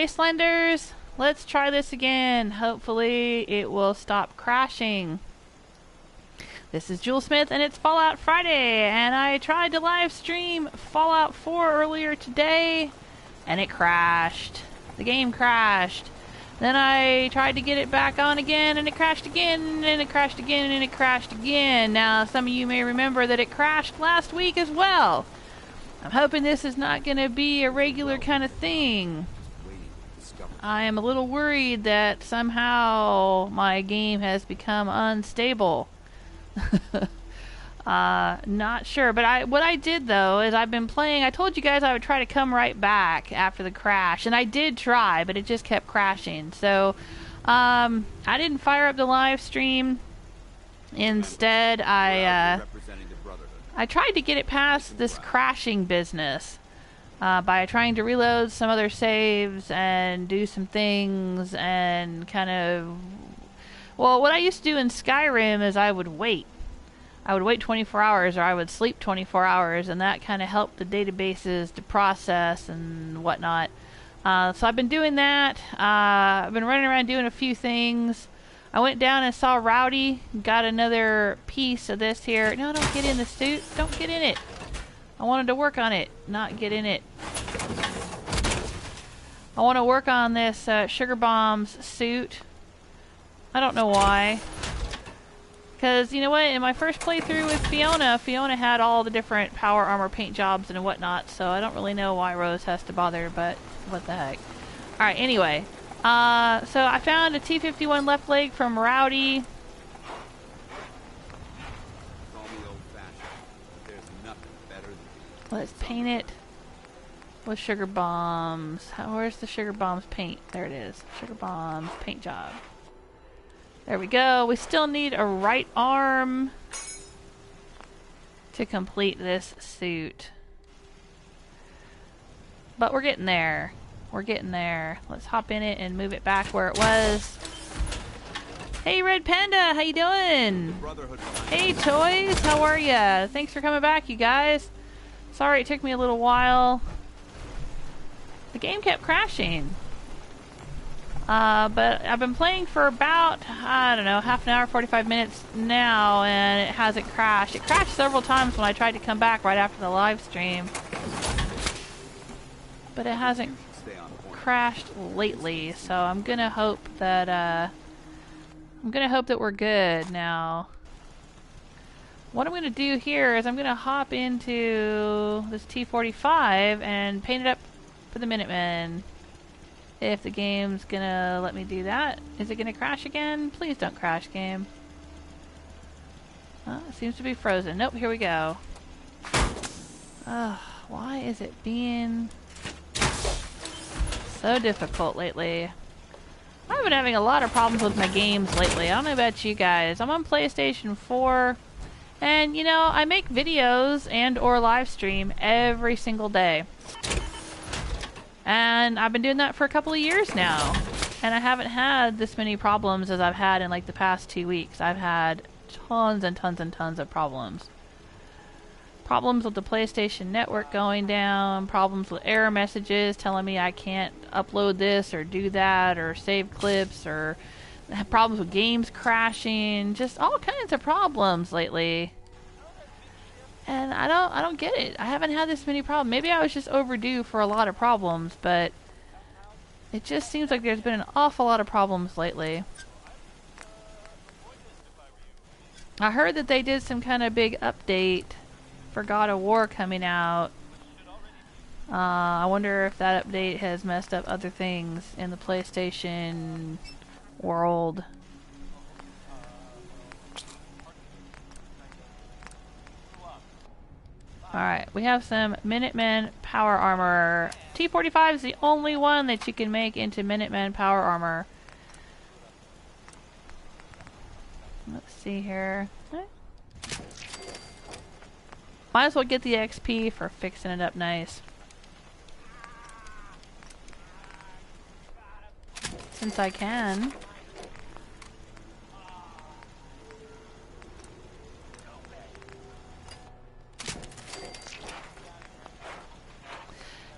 Wastelanders, let's try this again. Hopefully it will stop crashing. This is Jewel Smith and it's Fallout Friday, and I tried to live stream Fallout 4 earlier today and it crashed. The game crashed. Then I tried to get it back on again and it crashed again and it crashed again and it crashed again. Now some of you may remember that it crashed last week as well. I'm hoping this is not going to be a regular kind of thing. I am a little worried that somehow my game has become unstable. Not sure, but what I did though is I've been playing. I told you guys I would try to come right back after the crash, and I did try, but it just kept crashing. So I didn't fire up the live stream. Instead, I tried to get it past this crashing business by trying to reload some other saves and do some things and kind of... Well, what I used to do in Skyrim is I would wait. I would wait 24 hours or I would sleep 24 hours, and that kind of helped the databases to process and whatnot. So I've been doing that. I've been running around doing a few things. I went down and saw Rowdy, got another piece of this here. No, don't get in the suit. Don't get in it. I wanted to work on it, not get in it. I want to work on this Sugar Bombs suit. I don't know why. Because, you know what, in my first playthrough with Fiona had all the different power armor paint jobs and whatnot, so I don't really know why Rose has to bother, but what the heck. Alright, anyway. So I found a T-51 left leg from Rowdy. Let's paint it with Sugar Bombs. Where's the Sugar Bombs paint? There it is. Sugar Bombs paint job. There we go. We still need a right arm to complete this suit. But we're getting there. We're getting there. Let's hop in it and move it back where it was. Hey, Red Panda, how you doing? Hey, Toys, how are ya? Thanks for coming back, you guys. Sorry it took me a little while. The game kept crashing. But I've been playing for about, I don't know, half an hour, 45 minutes now, and it hasn't crashed. It crashed several times when I tried to come back right after the live stream. But it hasn't crashed lately, so I'm gonna hope that we're good now. What I'm gonna do here is I'm gonna hop into this T-45 and paint it up for the Minuteman. If the game's gonna let me do that. Is it gonna crash again? Please don't crash, game. Oh, it seems to be frozen. Nope, here we go. Ugh, why is it being so difficult lately? I've been having a lot of problems with my games lately. I don't know about you guys. I'm on PlayStation 4, and you know, I make videos and or live stream every single day. And I've been doing that for a couple of years now. And I haven't had this many problems as I've had in like the past 2 weeks. I've had tons and tons and tons of problems. Problems with the PlayStation Network going down. Problems with error messages telling me I can't upload this or do that or save clips, or problems with games crashing. Just all kinds of problems lately. And I don't get it. I haven't had this many problems. Maybe I was just overdue for a lot of problems, but it just seems like there's been an awful lot of problems lately. I heard that they did some kind of big update for God of War coming out. I wonder if that update has messed up other things in the PlayStation world. Alright, we have some Minuteman power armor. T-45 is the only one that you can make into Minuteman power armor. Let's see here. Might as well get the XP for fixing it up nice. Since I can.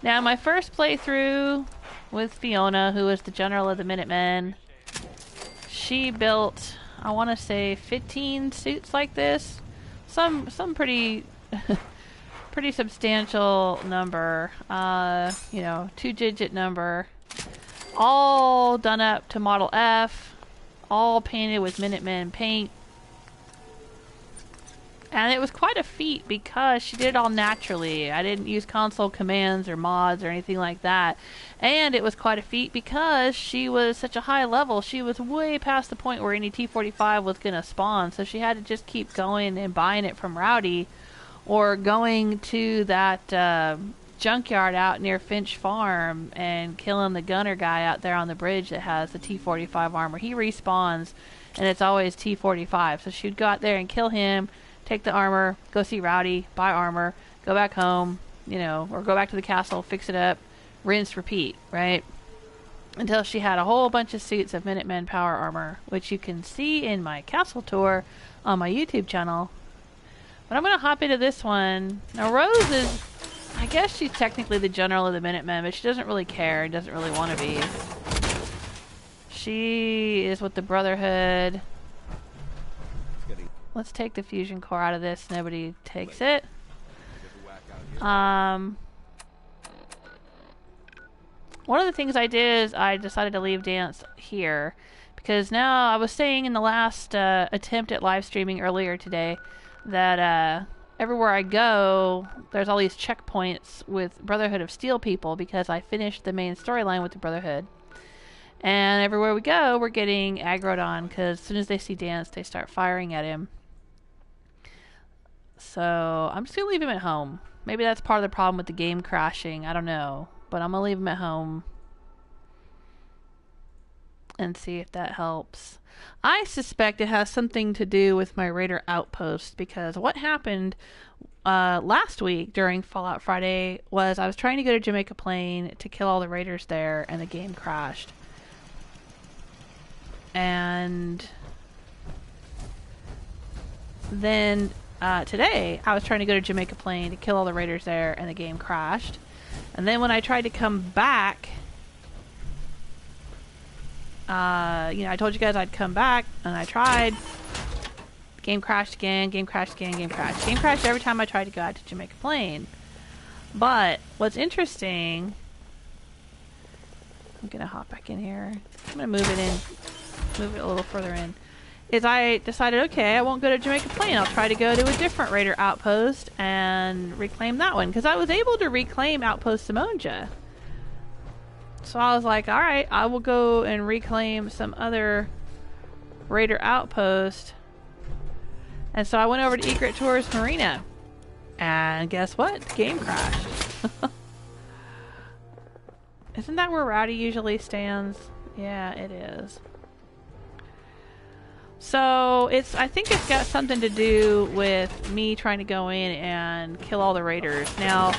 Now, my first playthrough, with Fiona, who was the general of the Minutemen. She built, I want to say, 15 suits like this. Some pretty pretty substantial number. You know, 2-digit number. All done up to Model F. All painted with Minutemen paint. And it was quite a feat because she did it all naturally. I didn't use console commands or mods or anything like that. And it was quite a feat because she was such a high level. She was way past the point where any T-45 was going to spawn. So she had to just keep going and buying it from Rowdy, or going to that junkyard out near Finch Farm and killing the gunner guy out there on the bridge that has the T-45 armor. He respawns and it's always T-45. So she'd go out there and kill him, take the armor, go see Rowdy, buy armor, go back home, you know, or go back to the castle, fix it up, rinse, repeat, right? Until she had a whole bunch of suits of Minutemen power armor, which you can see in my castle tour on my YouTube channel. But I'm going to hop into this one. Now, Rose is, I guess she's technically the general of the Minutemen, but she doesn't really care and doesn't really want to be. She is with the Brotherhood. Let's take the fusion core out of this. Nobody takes it. One of the things I did is I decided to leave dance here because now I was saying in the last attempt at live streaming earlier today that everywhere I go there's all these checkpoints with Brotherhood of Steel people because I finished the main storyline with the Brotherhood. And everywhere we go we're getting aggroed on because as soon as they see Dance they start firing at him. So I'm just going to leave him at home. Maybe that's part of the problem with the game crashing. I don't know. But I'm going to leave him at home and see if that helps. I suspect it has something to do with my Raider outpost because what happened last week during Fallout Friday was I was trying to go to Jamaica Plain to kill all the Raiders there and the game crashed. And then today I was trying to go to Jamaica Plain to kill all the Raiders there and the game crashed. And then when I tried to come back, you know, I told you guys I'd come back and I tried. Game crashed again, game crashed again, game crashed. Game crashed every time I tried to go out to Jamaica Plain. But what's interesting, I'm gonna hop back in here. I'm gonna move it a little further in. Is I decided, okay, I won't go to Jamaica Plain. I'll try to go to a different Raider outpost and reclaim that one. Because I was able to reclaim Outpost Zimonja. So I was like, alright, I will go and reclaim some other Raider outpost. And so I went over to Egret Tourist Marina. And guess what? The game crashed. Isn't that where Rowdy usually stands? Yeah, it is. So I think it's got something to do with me trying to go in and kill all the raiders. Now,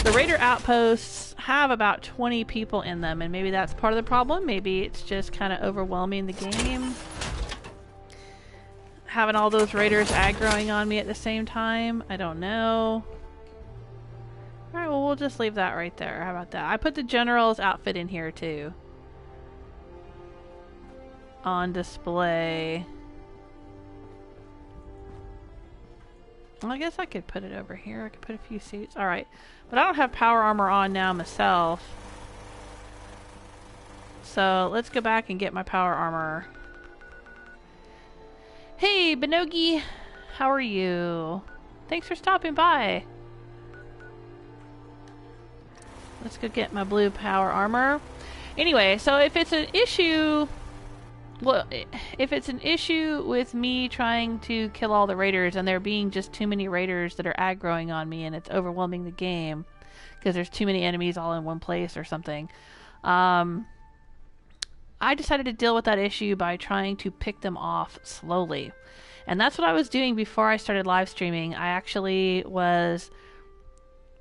the raider outposts have about 20 people in them, and maybe that's part of the problem. Maybe it's just kind of overwhelming the game. Having all those raiders aggroing on me at the same time. I don't know. Alright, well, we'll just leave that right there. How about that? I put the general's outfit in here, too. On display. Well, I guess I could put it over here. I could put a few suits. Alright. But I don't have power armor on now myself. So let's go back and get my power armor. Hey, Benogi! How are you? Thanks for stopping by. Let's go get my blue power armor. Anyway, so if it's an issue... Well, if it's an issue with me trying to kill all the raiders and there being just too many raiders that are aggroing on me and it's overwhelming the game because there's too many enemies all in one place or something, I decided to deal with that issue by trying to pick them off slowly. And that's what I was doing before I started live streaming. I actually was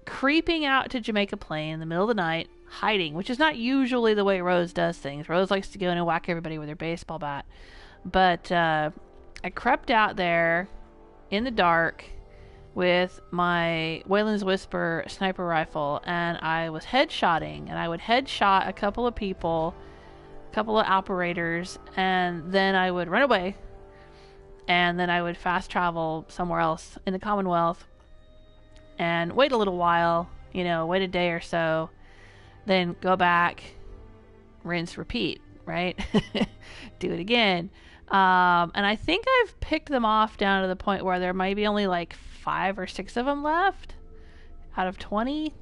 creeping out to Jamaica Plain in the middle of the night, hiding, which is not usually the way Rose does things. Rose likes to go in and whack everybody with her baseball bat. But I crept out there in the dark with my Wayland's Whisper sniper rifle, and I was headshotting, and I would headshot a couple of people, a couple of operators, and then I would run away, and then I would fast travel somewhere else in the Commonwealth and wait a little while, you know, wait a day or so, then go back, rinse, repeat, right? Do it again. And I think I've picked them off down to the point where there might be only like 5 or 6 of them left out of 20.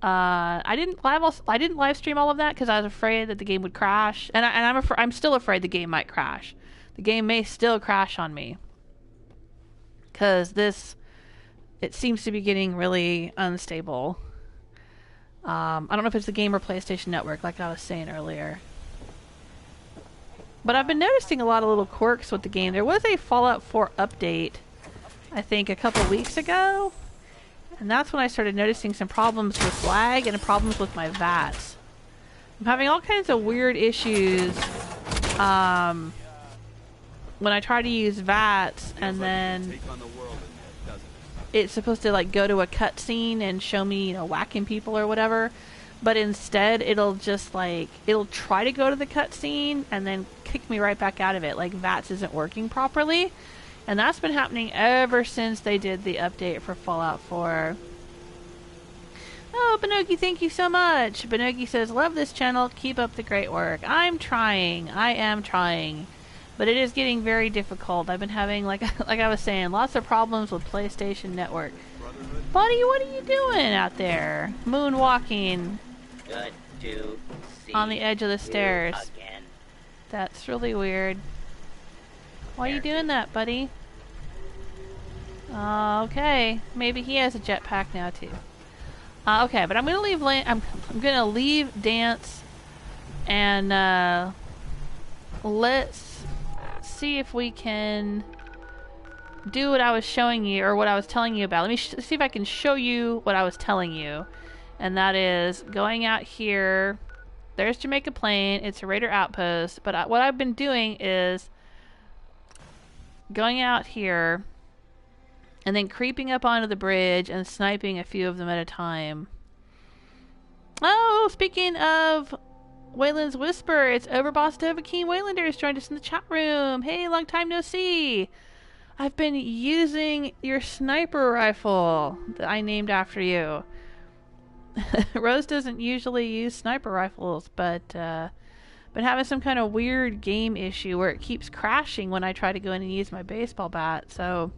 I didn't live stream all of that because I was afraid that the game would crash, and I'm still afraid the game might crash. The game may still crash on me because it seems to be getting really unstable. I don't know if it's the game or PlayStation Network, like I was saying earlier. But I've been noticing a lot of little quirks with the game. There was a Fallout 4 update, I think, a couple weeks ago. And that's when I started noticing some problems with lag and problems with my VATs. I'm having all kinds of weird issues when I try to use VATs, and then it's supposed to like go to a cutscene and show me, you know, whacking people or whatever. But instead, it'll just like, it'll try to go to the cutscene and then kick me right back out of it. Like VATS isn't working properly. And that's been happening ever since they did the update for Fallout 4. Oh, Banogi, thank you so much. Banogi says, love this channel. Keep up the great work. I'm trying. I am trying. But it is getting very difficult. I've been having, like I was saying, lots of problems with PlayStation Network. Buddy, what are you doing out there? Moonwalking. Good to see on the edge of the stairs. Again. That's really weird. Why are you doing that, buddy? Okay, maybe he has a jetpack now too. Okay, but I'm gonna leave. I'm gonna leave dance, and let's see if we can do what I was showing you, or what I was telling you about. Let me see if I can show you what I was telling you. And that is going out here. There's Jamaica Plain. It's a raider outpost. But what I've been doing is going out here and then creeping up onto the bridge and sniping a few of them at a time. Oh, speaking of Wayland's Whisper, it's Overboss Dovahkiin Waylanders joined us in the chat room. Hey, long time no see. I've been using your sniper rifle that I named after you. Rose doesn't usually use sniper rifles, but been having some kind of weird game issue where it keeps crashing when I try to go in and use my baseball bat, so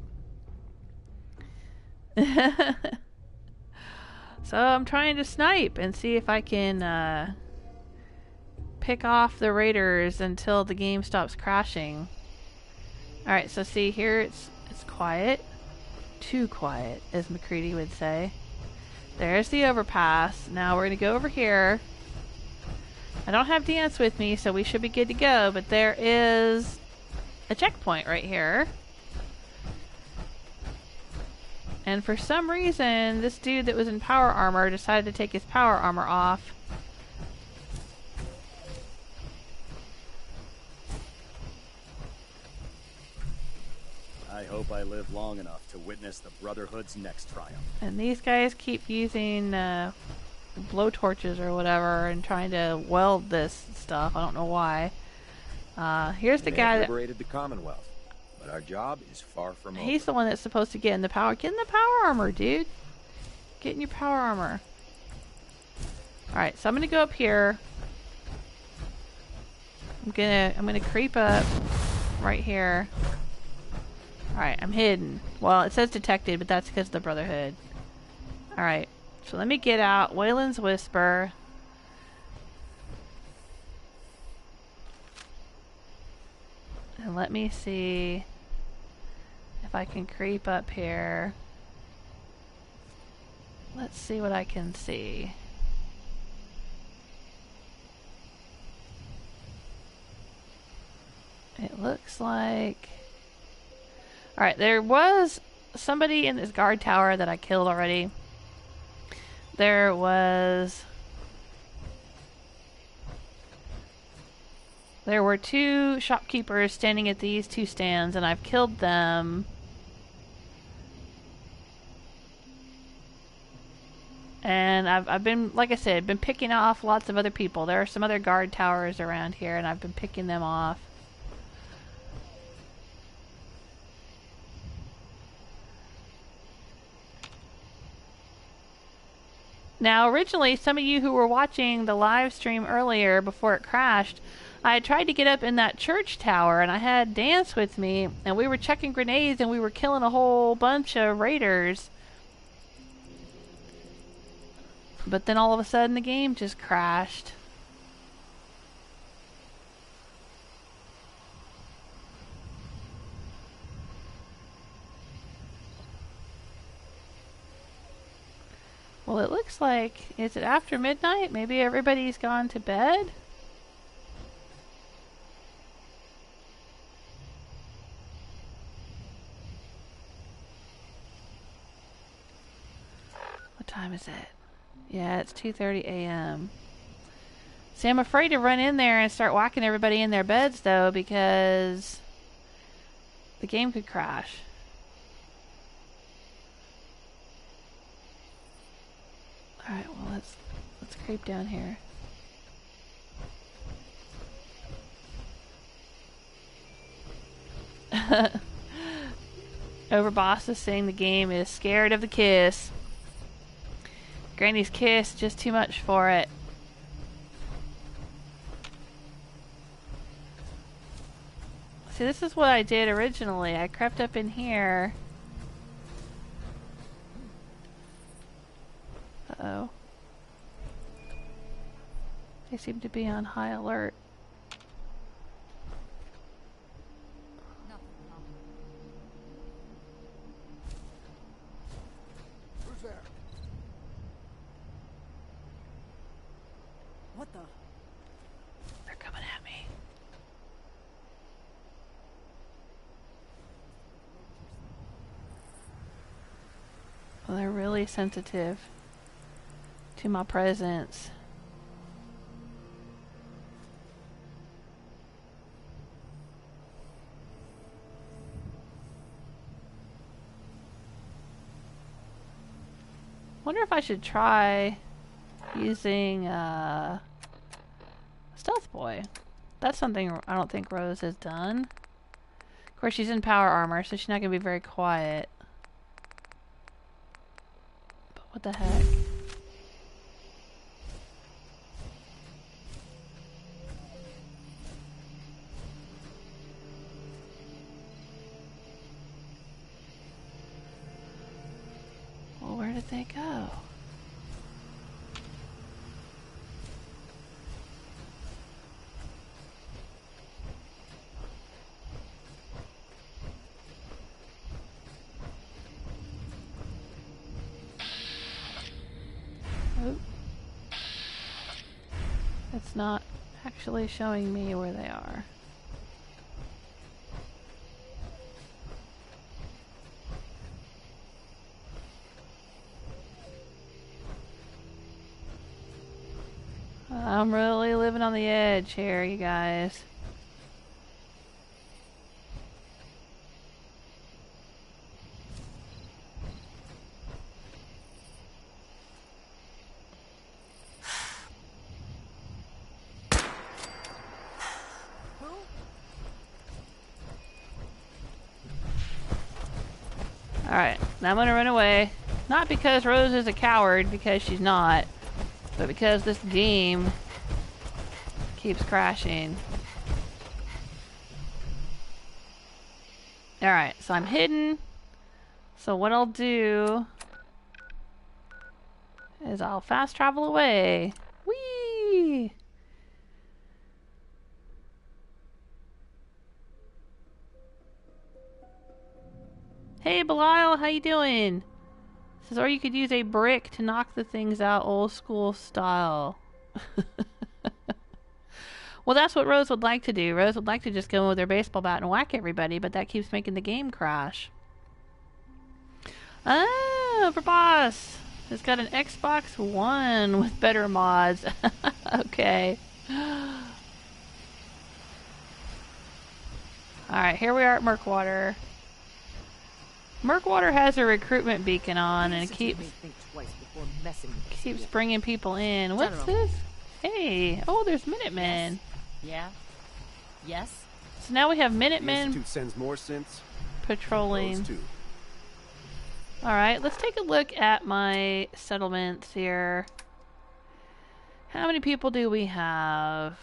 so I'm trying to snipe and see if I can pick off the raiders until the game stops crashing. Alright, so see here it's quiet. Too quiet, as McCready would say. There's the overpass. Now we're going to go over here. I don't have dance with me, so we should be good to go, but there is a checkpoint right here. And for some reason, this dude that was in power armor decided to take his power armor off. I hope I live long enough to witness the Brotherhood's next triumph. And these guys keep using blowtorches or whatever and trying to weld this stuff. I don't know why. Here's the guy that liberated the Commonwealth, but our job is far from over. He's the one that's supposed to get in the power. Get in the power armor, dude. Get in your power armor. Alright, so I'm gonna go up here. I'm gonna creep up right here. Alright, I'm hidden. Well, it says detected, but that's because of the Brotherhood. Alright, so let me get out Wayland's Whisper. And let me see if I can creep up here. Let's see what I can see. It looks like... Alright, there was somebody in this guard tower that I killed already. There were 2 shopkeepers standing at these 2 stands, and I've killed them. And I've been, like I said, been picking off lots of other people. There are some other guard towers around here, and I've been picking them off. Now, originally, some of you who were watching the live stream earlier before it crashed, I had tried to get up in that church tower, and I had Dance with me, and we were chucking grenades, and we were killing a whole bunch of raiders. But then all of a sudden the game just crashed. Well, it looks like, is it after midnight? Maybe everybody's gone to bed? What time is it? Yeah, it's 2:30 a.m. See, I'm afraid to run in there and start whacking everybody in their beds, though, because the game could crash. Alright, well, let's creep down here. Overboss is saying the game is scared of the kiss. Granny's kiss, just too much for it. See, this is what I did originally. I crept up in here. Uh-oh. They seem to be on high alert. Who's there? What the? They're coming at me. Well, they're really sensitive to my presence. Wonder if I should try using Stealth Boy. That's something I don't think Rose has done. Of course, she's in power armor, so she's not going to be very quiet. But what the heck? Well, where did they go? Oh. It's not actually showing me where they are. I'm really living on the edge here, you guys. Alright, now I'm gonna run away. Not because Rose is a coward, because she's not. But because this game keeps crashing. Alright, so I'm hidden. So what I'll do is I'll fast travel away. Whee! Hey Belial, how you doing? Says, or you could use a brick to knock the things out old school style. Well, that's what Rose would like to do. Rose would like to just go in with her baseball bat and whack everybody, but that keeps making the game crash. Oh, for boss. It's got an Xbox One with better mods. Okay. Alright, here we are at Murkwater. Murkwater has a recruitment beacon on, and it keeps... Think twice before messing with this. Keeps bringing people in. What's General. this? Hey, oh, there's Minutemen. Yeah? Yes? So now we have The Minutemen Institute sends more synths. patrolling. Those two. Alright, let's take a look at my settlements here. How many people do we have?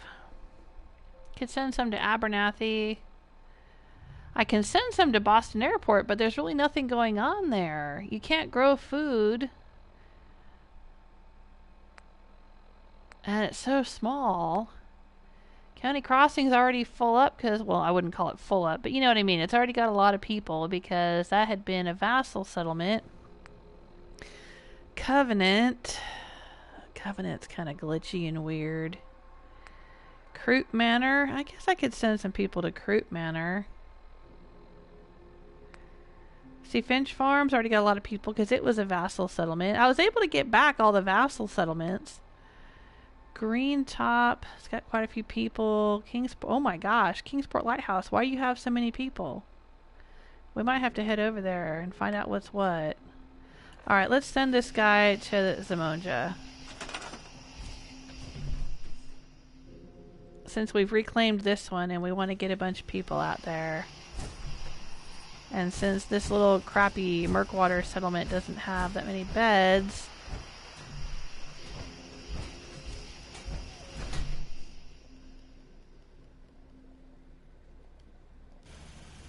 Could send some to Abernathy. I can send some to Boston Airport, but there's really nothing going on there. You can't grow food. And it's so small. County Crossing's already full up because, well, I wouldn't call it full up, but you know what I mean. It's already got a lot of people because that had been a vassal settlement. Covenant. Covenant's kind of glitchy and weird. Croup Manor. I guess I could send some people to Croup Manor. See, Finch Farm's already got a lot of people because it was a vassal settlement. I was able to get back all the vassal settlements. Green Top, it's got quite a few people. Kingsport, oh my gosh, Kingsport Lighthouse. Why do you have so many people? We might have to head over there and find out what's what. Alright, let's send this guy to Zimonja. Since we've reclaimed this one and we want to get a bunch of people out there. And since this little crappy Murkwater settlement doesn't have that many beds,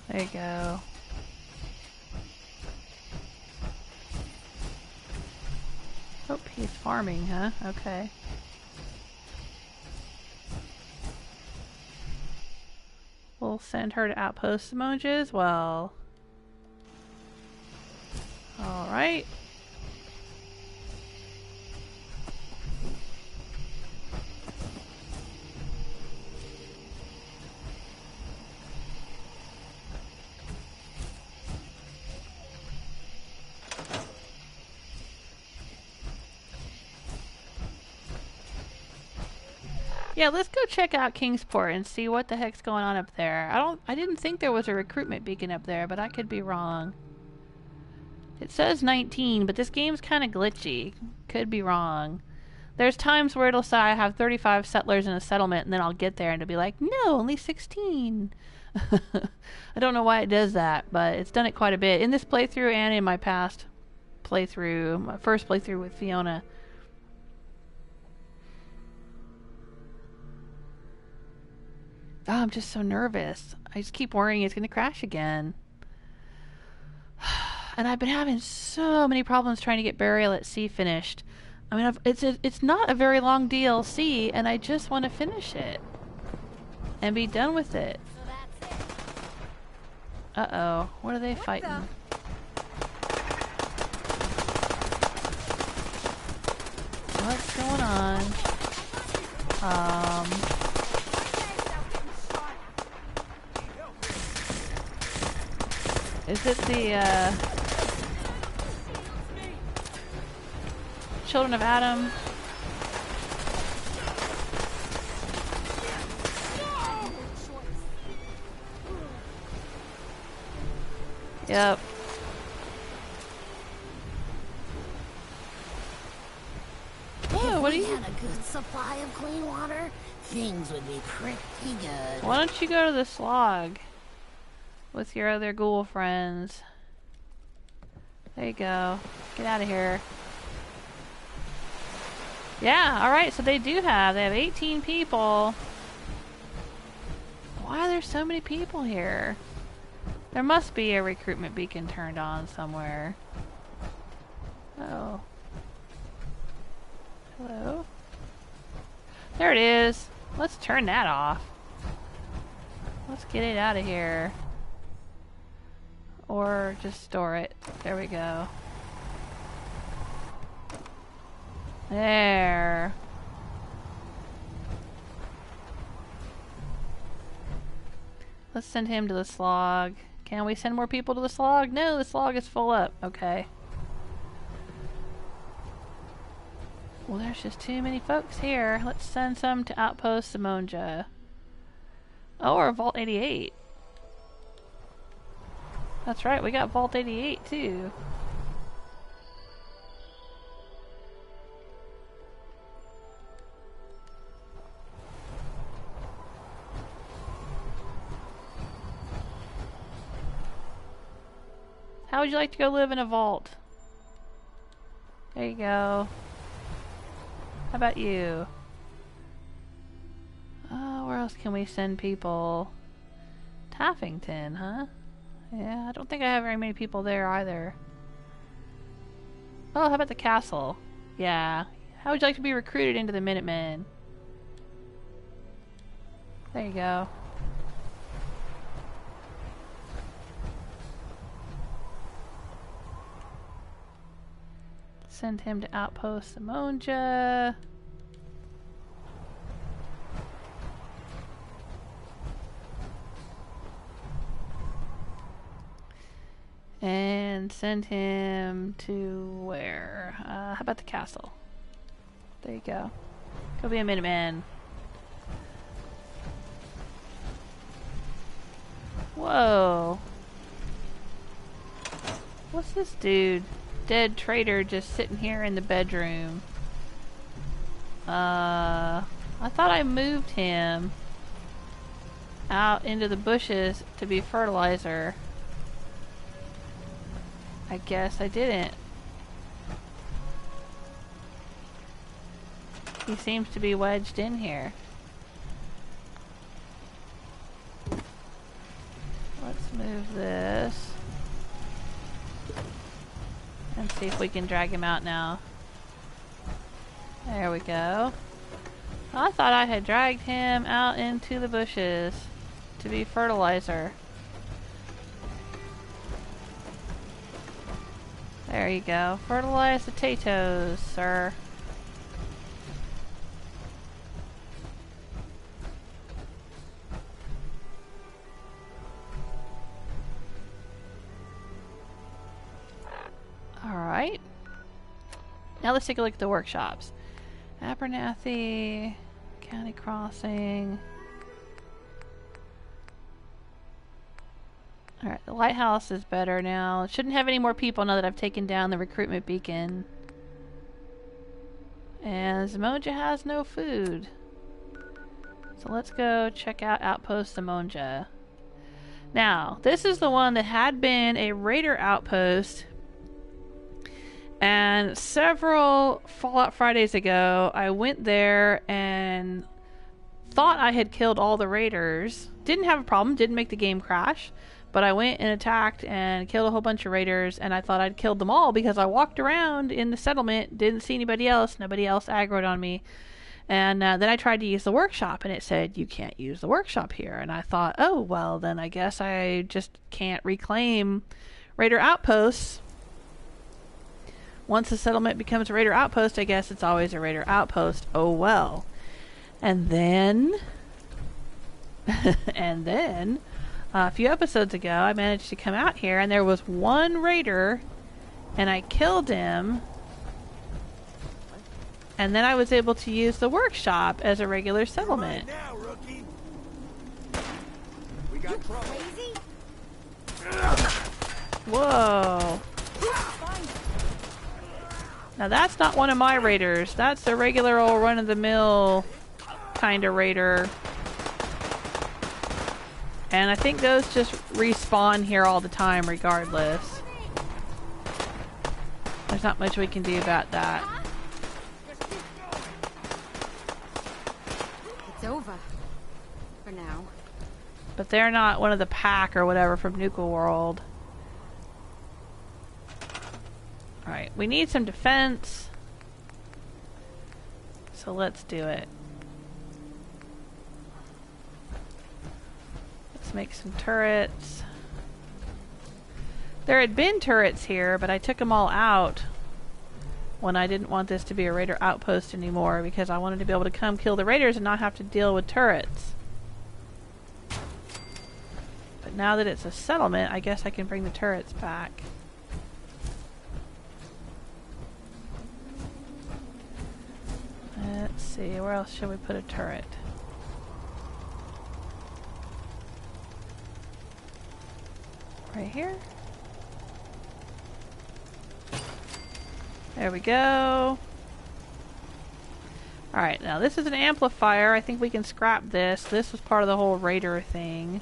there you go. Oh, he's farming, huh? Okay. We'll send her to Outpost Zimonja as well. Alright. Yeah, let's go check out Kingsport and see what the heck's going on up there. I didn't think there was a recruitment beacon up there, but I could be wrong. It says 19, but this game's kind of glitchy. Could be wrong. There's times where it'll say I have 35 settlers in a settlement, and then I'll get there and it'll be like, no, only 16. I don't know why it does that, but it's done it quite a bit. In this playthrough and in my past playthrough, my first playthrough with Fiona. Oh, I'm just so nervous. I just keep worrying it's going to crash again. And I've been having so many problems trying to get Burial at Sea finished. I mean, it's not a very long DLC, and I just want to finish it. And be done with it. Uh-oh. What are they fighting? What's going on? Is it the, Children of Adam? Yep. Oh, what are you? If we had a good supply of clean water, things would be pretty good. Why don't you go to the slog with your other ghoul friends? There you go. Get out of here. Yeah, alright, so they have 18 people. Why are there so many people here? There must be a recruitment beacon turned on somewhere. Oh. Hello? There it is. Let's turn that off. Let's get it out of here. Or just store it. There we go. There. Let's send him to the slog. Can we send more people to the slog? No, the slog is full up. Okay. Well, there's just too many folks here. Let's send some to Outpost Zimonja. Oh, or Vault 88. That's right, we got Vault 88 too. How would you like to go live in a vault? There you go. How about you? Where else can we send people? Taffington, huh? Yeah, I don't think I have very many people there either. Oh, how about the castle? Yeah. How would you like to be recruited into the Minutemen? There you go. Send him to outpost Zimonja. And send him to where? How about the castle? There you go. Go be a Minuteman. Whoa. What's this dude? Dead traitor just sitting here in the bedroom. I thought I moved him out into the bushes to be fertilizer. I guess I didn't. He seems to be wedged in here. Let's move this. And see if we can drag him out now. There we go. I thought I had dragged him out into the bushes to be fertilizer. There you go. Fertilize the potatoes, sir. Alright. Now let's take a look at the workshops. Abernathy, County Crossing. Alright, the lighthouse is better now. It shouldn't have any more people now that I've taken down the recruitment beacon. And Zimonja has no food. So let's go check out Outpost Zimonja. Now, this is the one that had been a raider outpost. And several Fallout Fridays ago, I went there and thought I had killed all the raiders. Didn't have a problem, didn't make the game crash. But I went and attacked and killed a whole bunch of raiders, and I thought I'd killed them all because I walked around in the settlement, didn't see anybody else, nobody else aggroed on me. And then I tried to use the workshop, and it said, you can't use the workshop here. And I thought, oh, well, then I guess I just can't reclaim raider outposts. Once the settlement becomes a raider outpost, I guess it's always a raider outpost. Oh, well. And then... a few episodes ago, I managed to come out here, and there was one raider, and I killed him, and then I was able to use the workshop as a regular settlement. Right now, rookie. We got trouble. Whoa. Now that's not one of my raiders. That's a regular old run-of-the-mill kind of raider. And I think those just respawn here all the time regardless. There's not much we can do about that. It's over. For now. But they're not one of the pack or whatever from Nuka World. Alright, we need some defense. So let's do it. Let's make some turrets. There had been turrets here, but I took them all out when I didn't want this to be a raider outpost anymore because I wanted to be able to come kill the raiders and not have to deal with turrets. But now that it's a settlement, I guess I can bring the turrets back. Let's see, where else should we put a turret? Right here. There we go. Alright, now this is an amplifier. I think we can scrap this. This was part of the whole raider thing.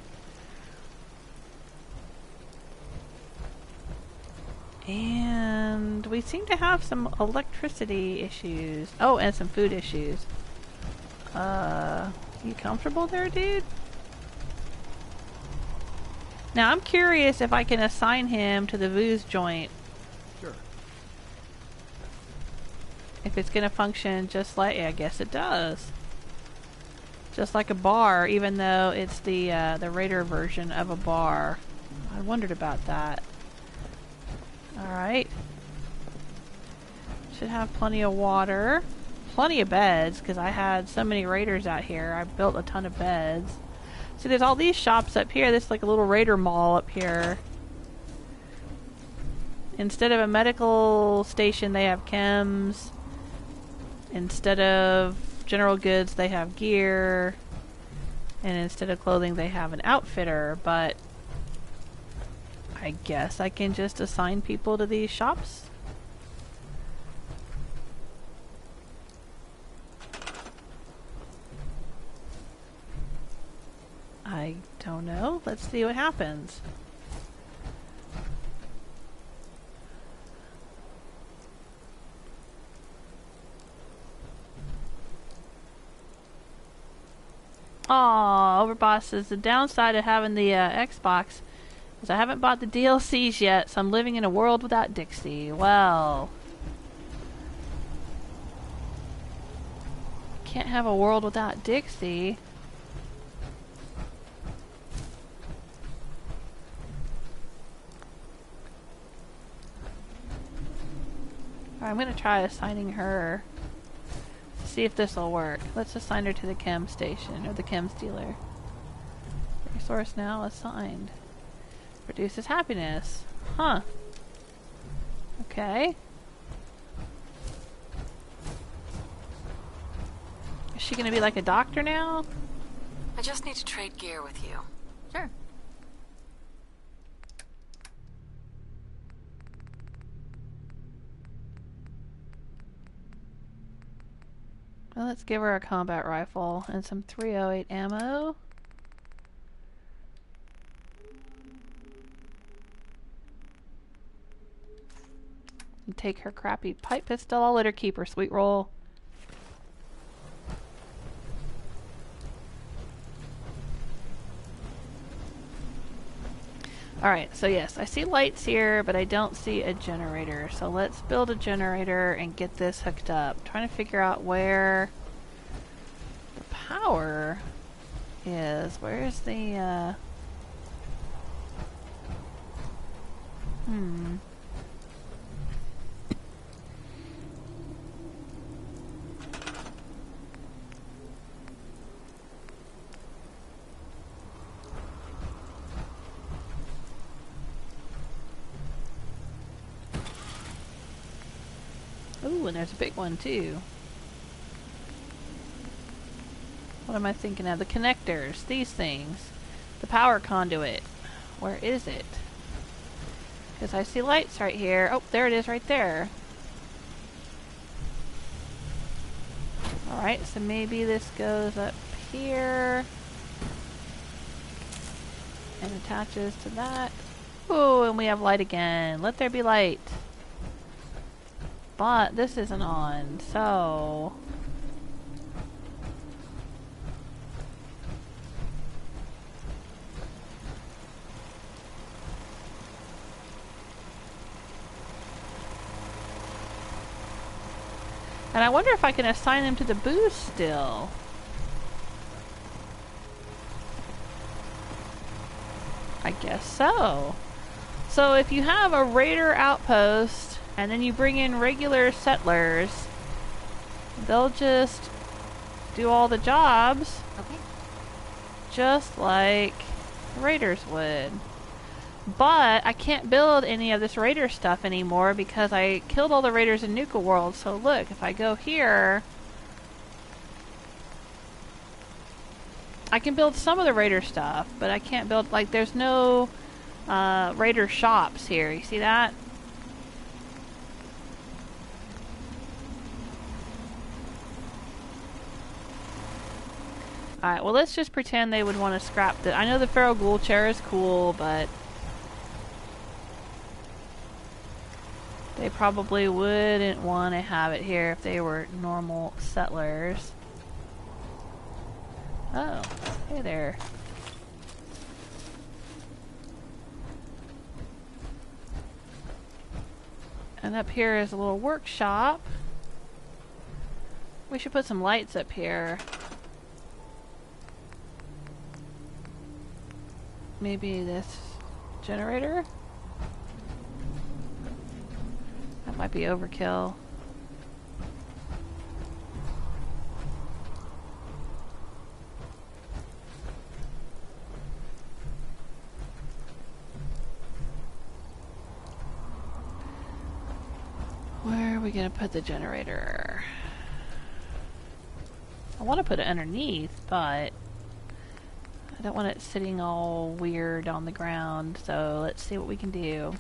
And we seem to have some electricity issues. Oh, and some food issues. You comfortable there, dude? Now, I'm curious if I can assign him to the booze joint. Sure. If it's gonna function just like... I guess it does. Just like a bar, even though it's the Raider version of a bar. I wondered about that. Alright. Should have plenty of water. Plenty of beds, because I had so many raiders out here. I built a ton of beds. See, there's all these shops up here. This is like a little raider mall up here. Instead of a medical station, they have chems. Instead of general goods, they have gear. And instead of clothing, they have an outfitter. But I guess I can just assign people to these shops. I don't know. Let's see what happens. Aw, Overboss says the downside of having the Xbox is I haven't bought the DLCs yet, so I'm living in a world without Dixie. Well, can't have a world without Dixie. I'm gonna try assigning her. See if this will work. Let's assign her to the chem station, or the chems dealer. Resource now assigned. Produces happiness. Huh. Okay. Is she gonna be like a doctor now? I just need to trade gear with you. Sure. Well, let's give her a combat rifle and some 308 ammo. And take her crappy pipe pistol. I'll let her keep her sweet roll. Alright, so yes, I see lights here, but I don't see a generator. So let's build a generator and get this hooked up. I'm trying to figure out where the power is. Where's the, Ooh, and there's a big one too. What am I thinking of? The connectors, these things. The power conduit. Where is it? Because I see lights right here. Oh, there it is right there. Alright, so maybe this goes up here and attaches to that. Ooh, and we have light again. Let there be light. But this isn't on, so... And I wonder if I can assign them to the boost still. I guess so. So if you have a raider outpost and then you bring in regular settlers, they'll just do all the jobs. Okay. Just like raiders would. But I can't build any of this raider stuff anymore because I killed all the raiders in Nuka World. So look, if I go here, I can build some of the raider stuff, but I can't build, like, there's no raider shops here. You see that? Alright, well, let's just pretend they would want to scrap the... I know the Feral Ghoul chair is cool, but... They probably wouldn't want to have it here if they were normal settlers. Oh, hey there. And up here is a little workshop. We should put some lights up here. Maybe this generator? That might be overkill. Where are we gonna put the generator? I want to put it underneath, but I don't want it sitting all weird on the ground, so let's see what we can do.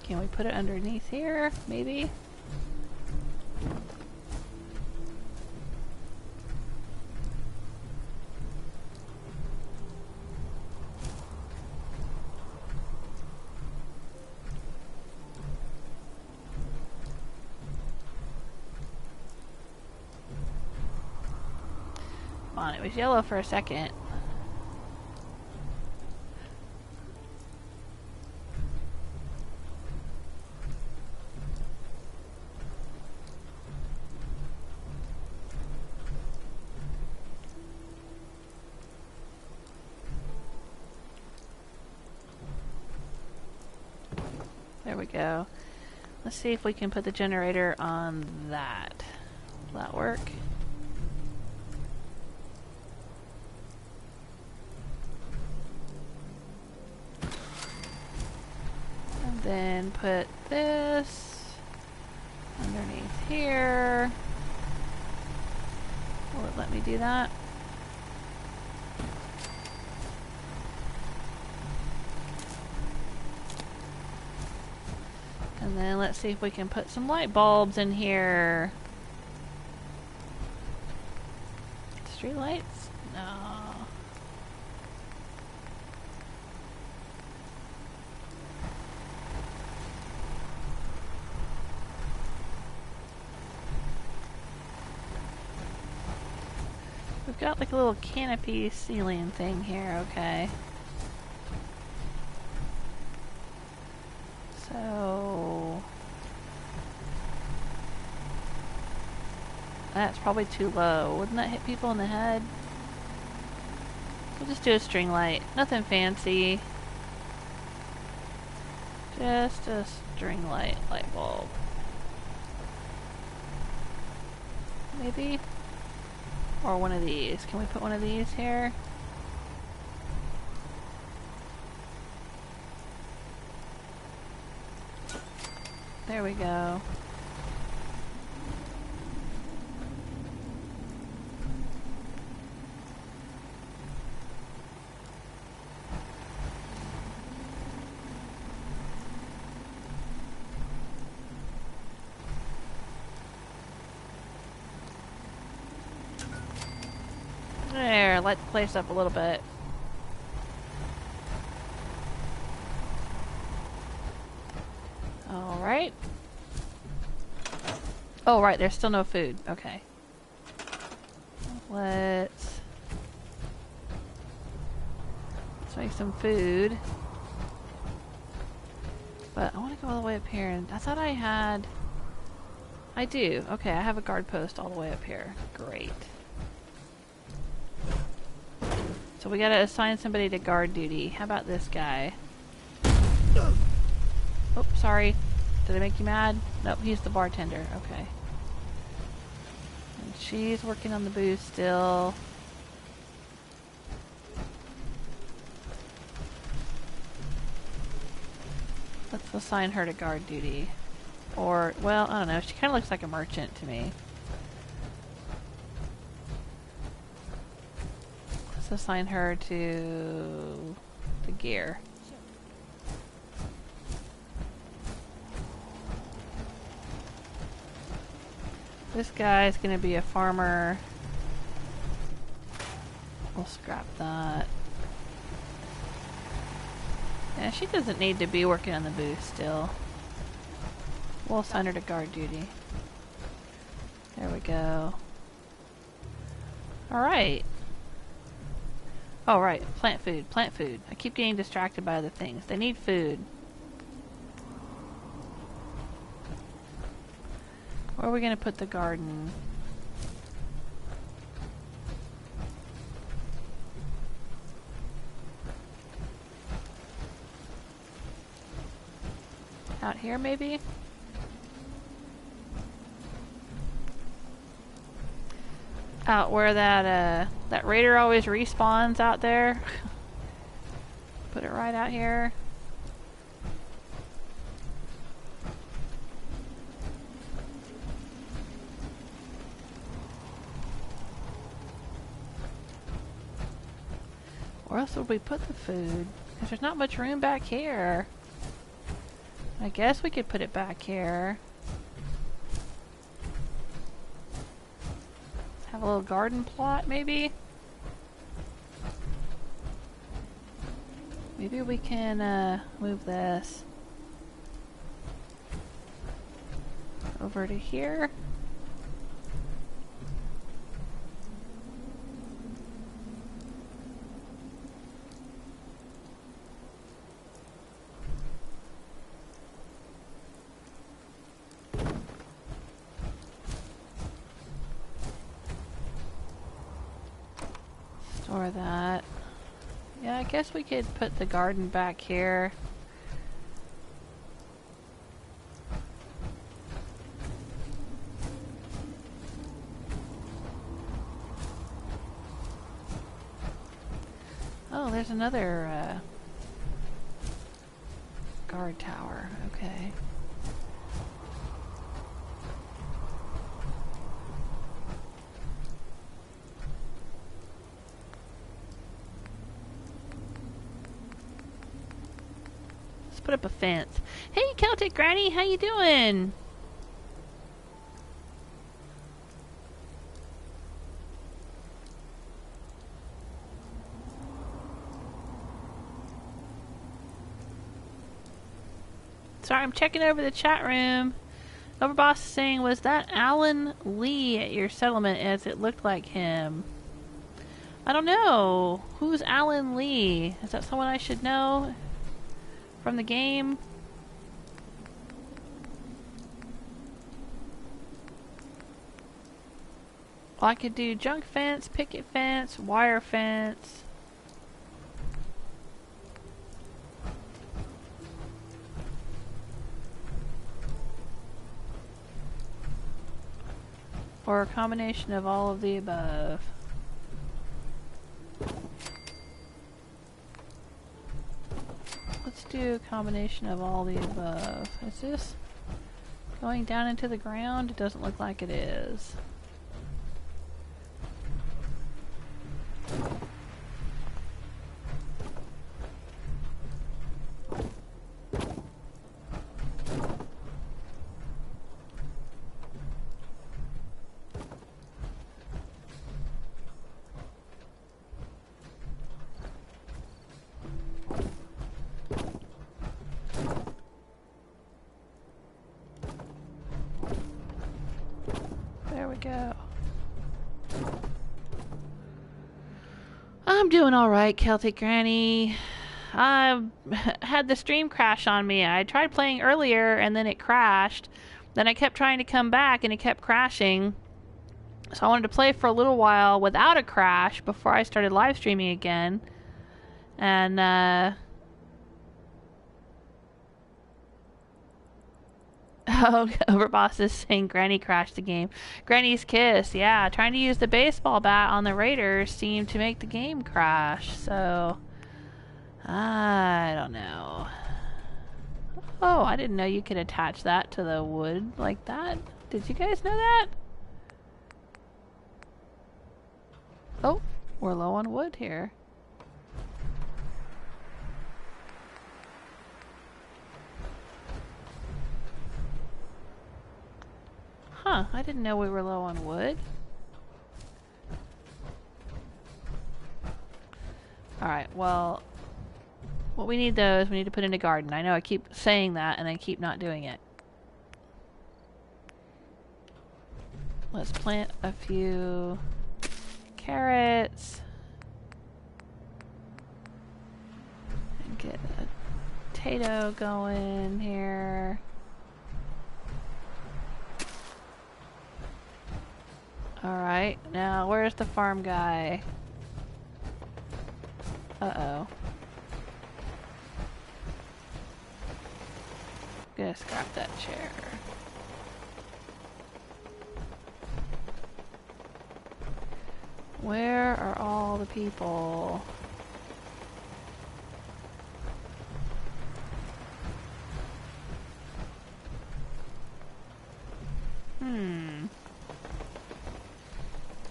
Can we put it underneath here, maybe? It was yellow for a second. There we go. Let's see if we can put the generator on that. Will that work? Then put this underneath here. Will it let me do that? And then let's see if we can put some light bulbs in here. Street lights? No. We've got like a little canopy ceiling thing here, okay. So that's probably too low. Wouldn't that hit people in the head? We'll just do a string light. Nothing fancy. Just a string light bulb. Maybe? Or one of these. Can we put one of these here? There we go. There, light the place up a little bit. Alright. Oh, right, there's still no food. Okay. Let's make some food. But I want to go all the way up here, and I thought I had... I do. Okay, I have a guard post all the way up here. Great. So we gotta assign somebody to guard duty. How about this guy? Oh, sorry. Did I make you mad? Nope, he's the bartender. Okay. And she's working on the booze still. Let's assign her to guard duty. Or, well, I don't know. She kind of looks like a merchant to me. Let's assign her to the gear. This guy's gonna be a farmer. We'll scrap that. Yeah, she doesn't need to be working on the booth still. We'll assign her to guard duty. There we go. Alright. Oh, right. Plant food. Plant food. I keep getting distracted by other things. They need food. Where are we going to put the garden? Out here, maybe? Out where that raider always respawns out there. Put it right out here. Where else would we put the food? Because there's not much room back here. I guess we could put it back here. Have a little garden plot, maybe? Maybe we can move this over to here. Store that. Yeah, I guess we could put the garden back here. Oh, there's another guard tower. Okay. Put up a fence. Hey, Celtic Granny, how you doing? Sorry, I'm checking over the chat room. Overboss is saying, was that Alan Lee at your settlement as it looked like him? I don't know. Who's Alan Lee? Is that someone I should know? From the game? Well, I could do junk fence, picket fence, wire fence. Or a combination of all of the above. Let's do a combination of all the above. Is this going down into the ground? It doesn't look like it is. Go. I'm doing alright, Celtic Granny. I had the stream crash on me. I tried playing earlier and then it crashed. Then I kept trying to come back and it kept crashing. So I wanted to play for a little while without a crash before I started live streaming again. And oh, Overboss is saying Granny crashed the game. Granny's Kiss, yeah. Trying to use the baseball bat on the Raiders seemed to make the game crash. So, I don't know. Oh, I didn't know you could attach that to the wood like that. Did you guys know that? Oh, we're low on wood here. Huh, I didn't know we were low on wood. Alright, well, what we need though is we need to put in a garden. I know I keep saying that and I keep not doing it. Let's plant a few carrots. And get a potato going here. Alright, now where's the farm guy? Uh-oh. Gonna scrap that chair. Where are all the people?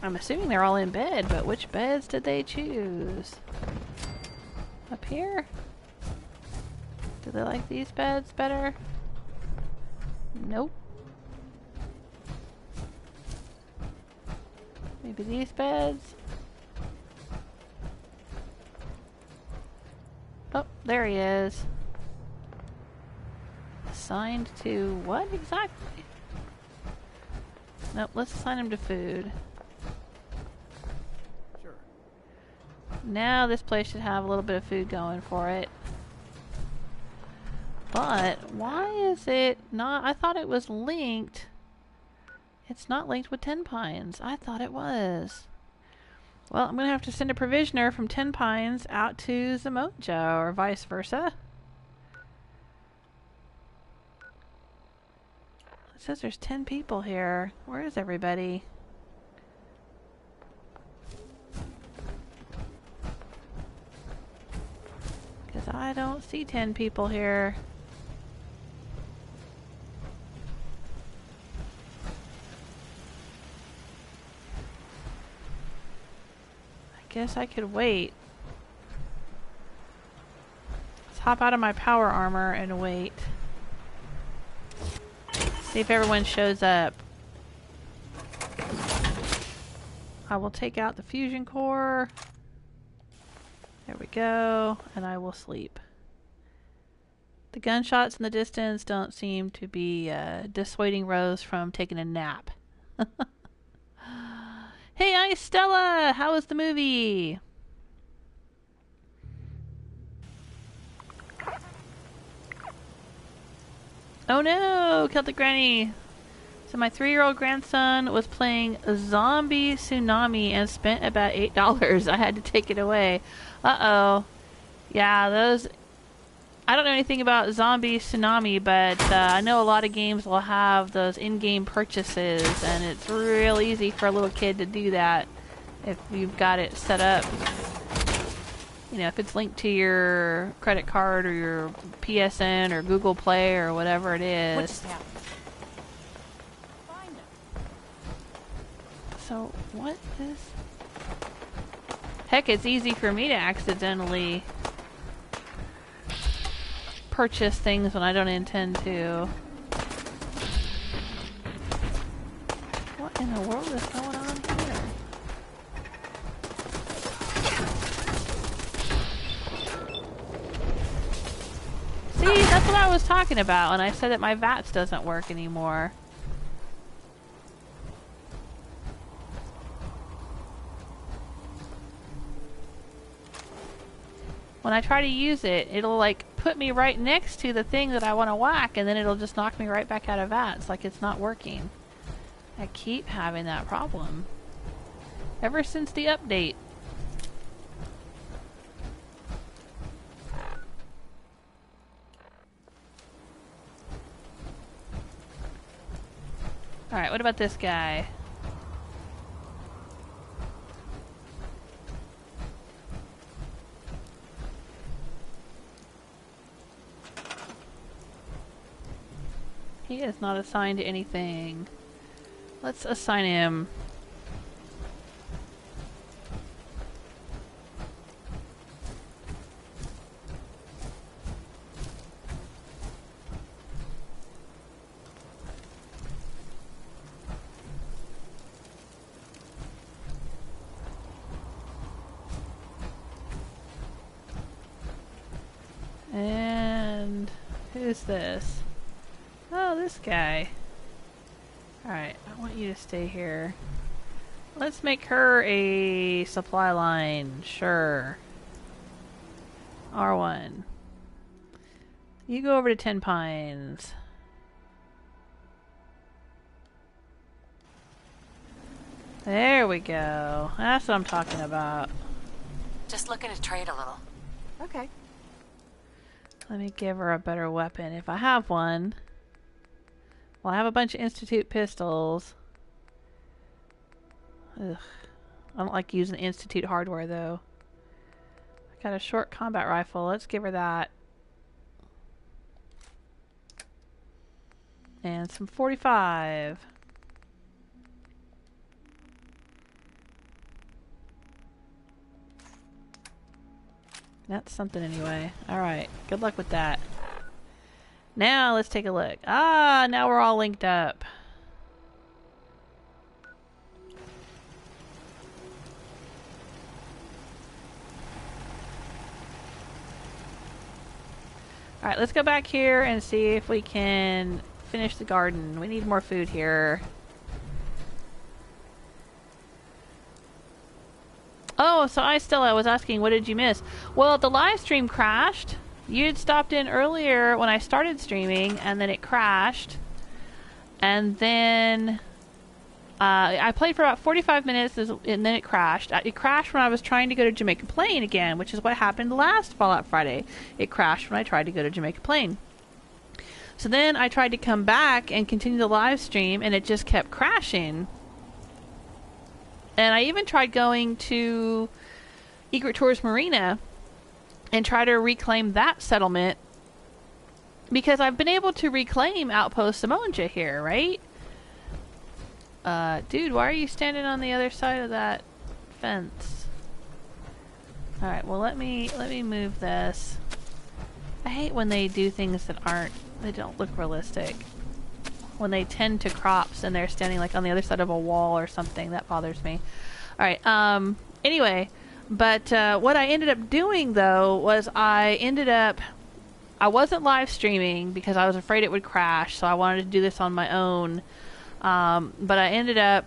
I'm assuming they're all in bed, but which beds did they choose? Up here? Do they like these beds better? Nope. Maybe these beds? Oh, there he is. Assigned to what exactly? Nope, let's assign him to food. Sure. Now this place should have a little bit of food going for it. But why is it not? I thought it was linked. It's not linked with Ten Pines. I thought it was. Well, I'm going to have to send a provisioner from Ten Pines out to Zimonja, or vice versa. It says there's 10 people here. Where is everybody? Because I don't see 10 people here. Guess I could wait. Let's hop out of my power armor and wait. See if everyone shows up. I will take out the fusion core. There we go. And I will sleep. The gunshots in the distance don't seem to be dissuading Rose from taking a nap. Hey, hi Stella! How was the movie? Oh no! Celtic Granny! So my 3-year-old grandson was playing Zombie Tsunami and spent about $8. I had to take it away. Uh-oh. Yeah, those... I don't know anything about Zombie Tsunami, but I know a lot of games will have those in-game purchases, and it's real easy for a little kid to do that if you've got it set up. You know, if it's linked to your credit card or your PSN or Google Play or whatever it is. What just happened? So, what is... Heck, it's easy for me to accidentally purchase things when I don't intend to. What in the world is going on here? See, that's what I was talking about when I said that my VATS doesn't work anymore. When I try to use it, it'll like put me right next to the thing that I want to whack, and then it'll just knock me right back out of VATS like it's not working. I keep having that problem. Ever since the update. Alright, what about this guy? He is not assigned to anything. Let's assign him. is this? Oh, this guy. Alright, I want you to stay here. Let's make her a supply line. Sure. R1. You go over to 10 Pines. There we go. That's what I'm talking about. Just looking to trade a little. Okay. Let me give her a better weapon if I have one. Well, I have a bunch of Institute pistols. Ugh. I don't like using Institute hardware though. I got a short combat rifle. Let's give her that. And some 45. That's something anyway. Alright, good luck with that. Now let's take a look. Ah, now we're all linked up. Alright, let's go back here and see if we can finish the garden. We need more food here. Oh, so Stella was asking, what did you miss? Well, the live stream crashed. You had stopped in earlier when I started streaming, and then it crashed. And then I played for about 45 minutes, and then it crashed. It crashed when I was trying to go to Jamaica Plain again, which is what happened last Fallout Friday. It crashed when I tried to go to Jamaica Plain. So then I tried to come back and continue the live stream, and it just kept crashing. And I even tried going to Egret Tours Marina and try to reclaim that settlement, because I've been able to reclaim outpost Zimonja here, right? Dude, why are you standing on the other side of that fence? Alright, well let me move this. I hate when they do things that they don't look realistic. When they tend to crops and they're standing like on the other side of a wall or something, that bothers me. Alright, anyway, but what I ended up doing though was I wasn't live streaming because I was afraid it would crash, so I wanted to do this on my own. But I ended up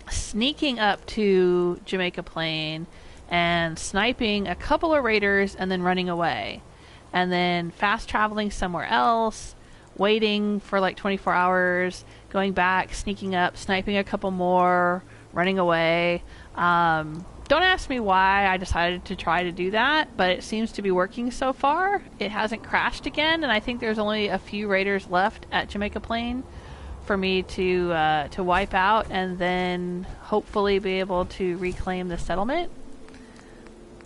sneaking up to Jamaica Plain and sniping a couple of raiders and then running away. And then fast traveling somewhere else, waiting for like 24 hours, going back, sneaking up, sniping a couple more, running away. Don't ask me why I decided to try to do that, but it seems to be working so far. It hasn't crashed again, and I think there's only a few raiders left at Jamaica Plain for me to wipe out and then hopefully be able to reclaim the settlement.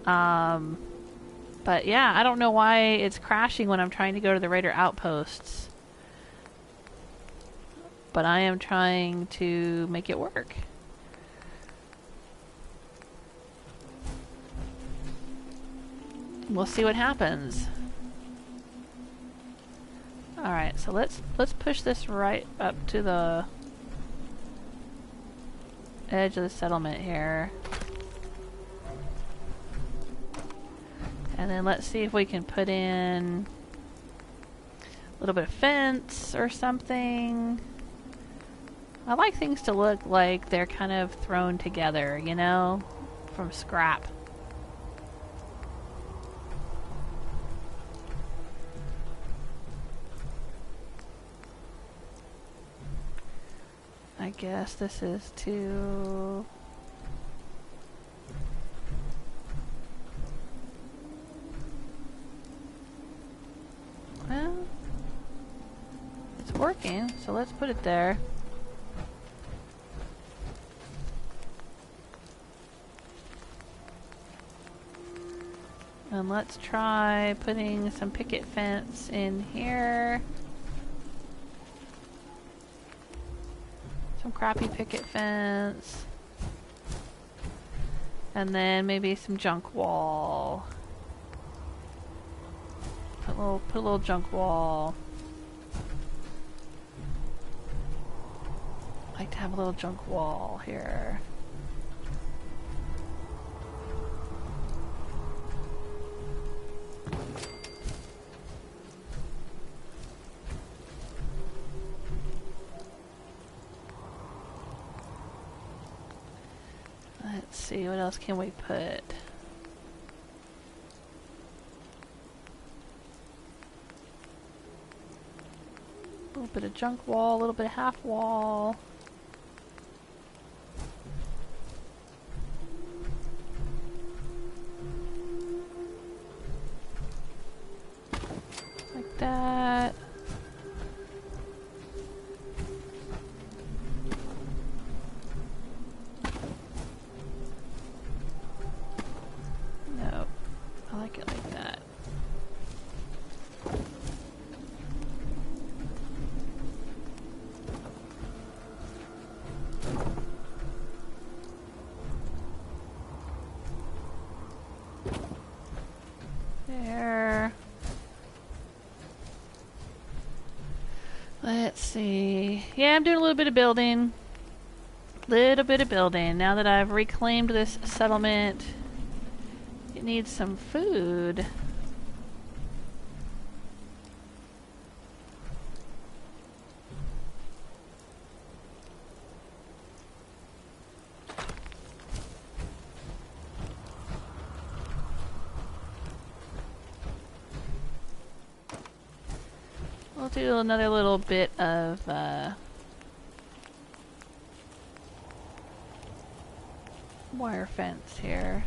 But yeah, I don't know why it's crashing when I'm trying to go to the raider outposts. But I am trying to make it work. We'll see what happens. Alright, so let's push this right up to the edge of the settlement here. And then let's see if we can put in a little bit of fence or something. I like things to look like they're kind of thrown together, you know, from scrap. I guess this is too... Well, it's working, so let's put it there. And let's try putting some picket fence in here. Some crappy picket fence. And then maybe some junk wall. Put a little junk wall. I like to have a little junk wall here. Let's see, what else can we put? A little bit of junk wall, a little bit of half wall. Like that. Nope. I like it like that. There. Let's see. Yeah, I'm doing a little bit of building. Now that I've reclaimed this settlement, it needs some food. We'll do another little bit of wire fence here.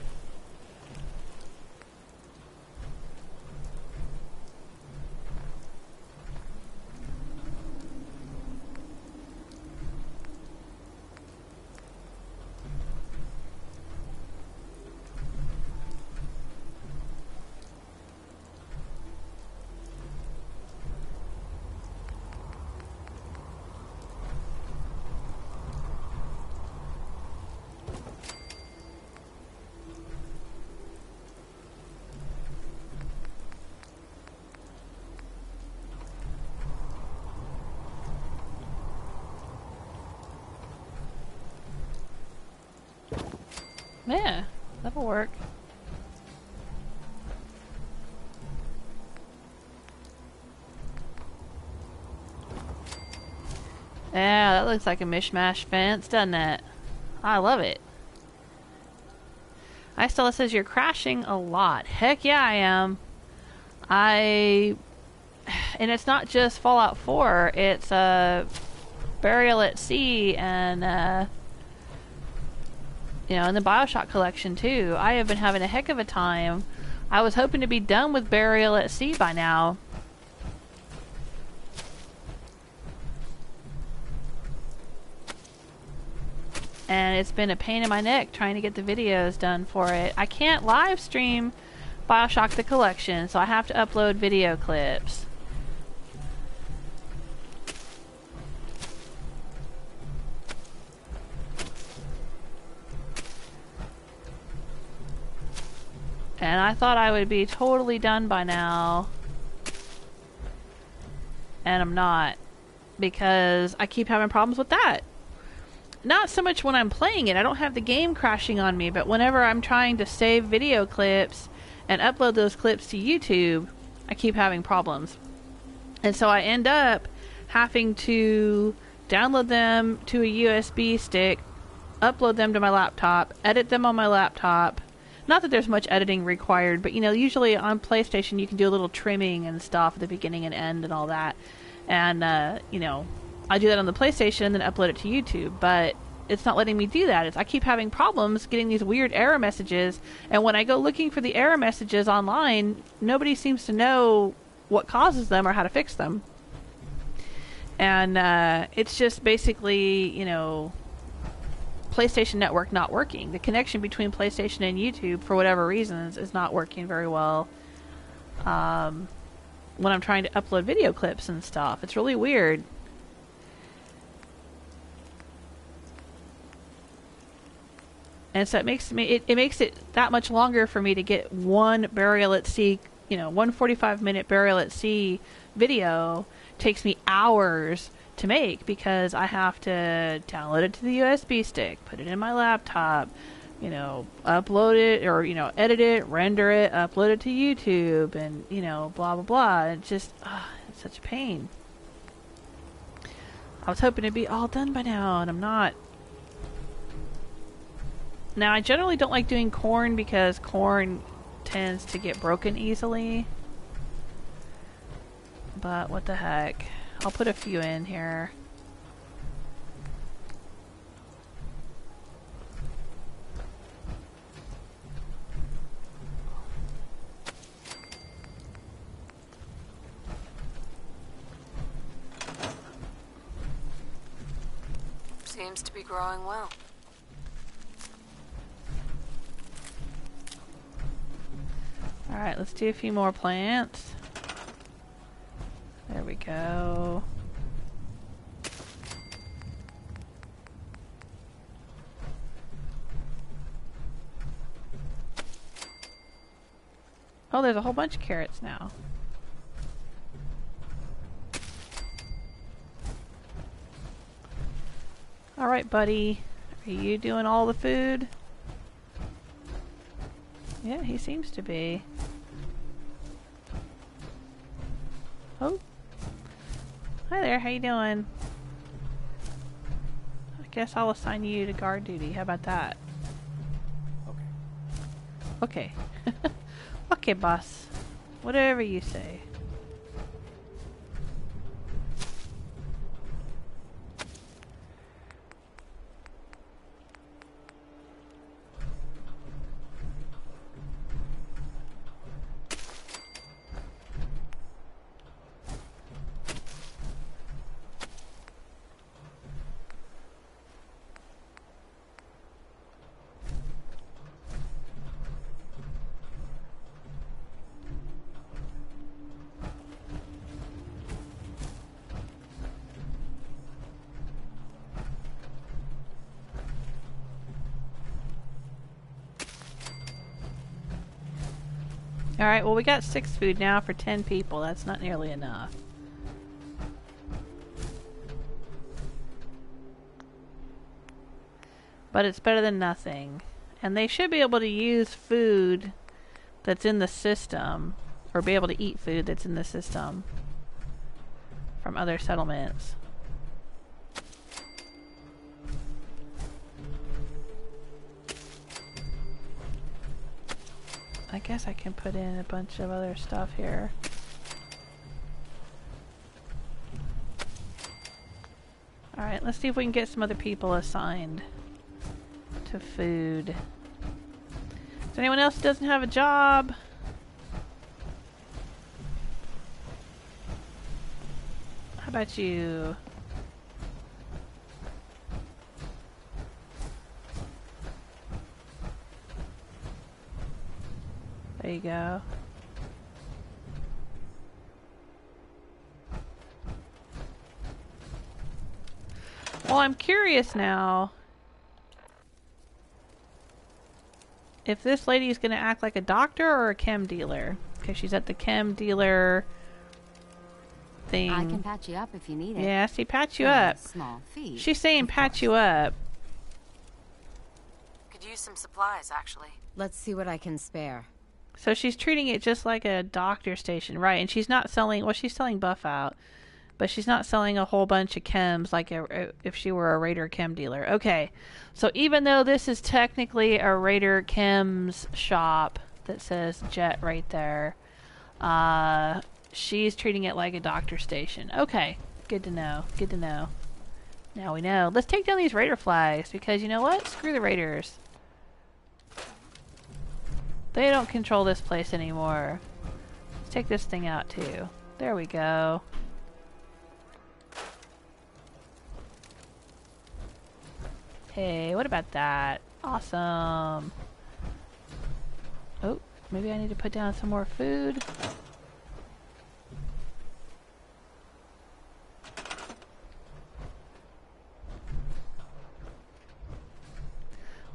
Yeah, that'll work. Yeah, that looks like a mishmash fence, doesn't it? I love it. Stella says you're crashing a lot. Heck yeah, I am. And it's not just Fallout 4, it's Burial at Sea and you know, in the BioShock collection too. I have been having a heck of a time. I was hoping to be done with Burial at Sea by now. And it's been a pain in my neck trying to get the videos done for it. I can't live stream BioShock the collection, so I have to upload video clips. And I thought I would be totally done by now. And I'm not. Because I keep having problems with that. Not so much when I'm playing it. I don't have the game crashing on me. But whenever I'm trying to save video clips and upload those clips to YouTube, I keep having problems. And so I end up having to download them to a USB stick, upload them to my laptop, edit them on my laptop. Not that there's much editing required, but you know, usually on PlayStation you can do a little trimming and stuff at the beginning and end and all that. And, you know, I do that on the PlayStation and then upload it to YouTube, but it's not letting me do that. I keep having problems getting these weird error messages, and when I go looking for the error messages online, nobody seems to know what causes them or how to fix them. And it's just basically, you know, PlayStation Network not working. The connection between PlayStation and YouTube, for whatever reasons, is not working very well when I'm trying to upload video clips and stuff. It's really weird. And so it makes it that much longer for me to get one Burial at Sea, you know, 145-minute Burial at Sea video takes me hours to make because I have to download it to the USB stick, put it in my laptop, you know, upload it or, you know, edit it, render it, upload it to YouTube, and, you know, blah, blah, blah. It's just, it's such a pain. I was hoping to be all done by now, and I'm not. Now, I generally don't like doing corn because corn tends to get broken easily. But what the heck. I'll put a few in here. Seems to be growing well. Alright, let's do a few more plants. There we go. Oh, there's a whole bunch of carrots now. Alright, buddy. Are you doing all the food? Yeah, he seems to be. Oh. Hi there, how you doing? I guess I'll assign you to guard duty. How about that? Okay. Okay. Okay, boss. Whatever you say. Alright, well we got 6 food now for 10 people. That's not nearly enough. But it's better than nothing. And they should be able to use food that's in the system, or be able to eat food that's in the system from other settlements. I guess I can put in a bunch of other stuff here. Alright, let's see if we can get some other people assigned to food. Is there anyone else who doesn't have a job? How about you? There you go. Well, I'm curious now if this lady is going to act like a doctor or a chem dealer. Because she's at the chem dealer thing. I can patch you up if you need it. Yeah, see, patch you For a up. small fee. She's saying of patch course. you up. Could use some supplies, actually. Let's see what I can spare. So she's treating it just like a doctor station, right? And she's not selling, well, she's selling buff out, but she's not selling a whole bunch of chems like if she were a Raider chem dealer. Okay, so even though this is technically a Raider chems shop that says Jet right there, she's treating it like a doctor station. Okay, good to know. Good to know. Now we know. Let's take down these Raider flags because you know what? Screw the Raiders. They don't control this place anymore. Let's take this thing out too. There we go. Hey, what about that? Awesome. Oh, maybe I need to put down some more food.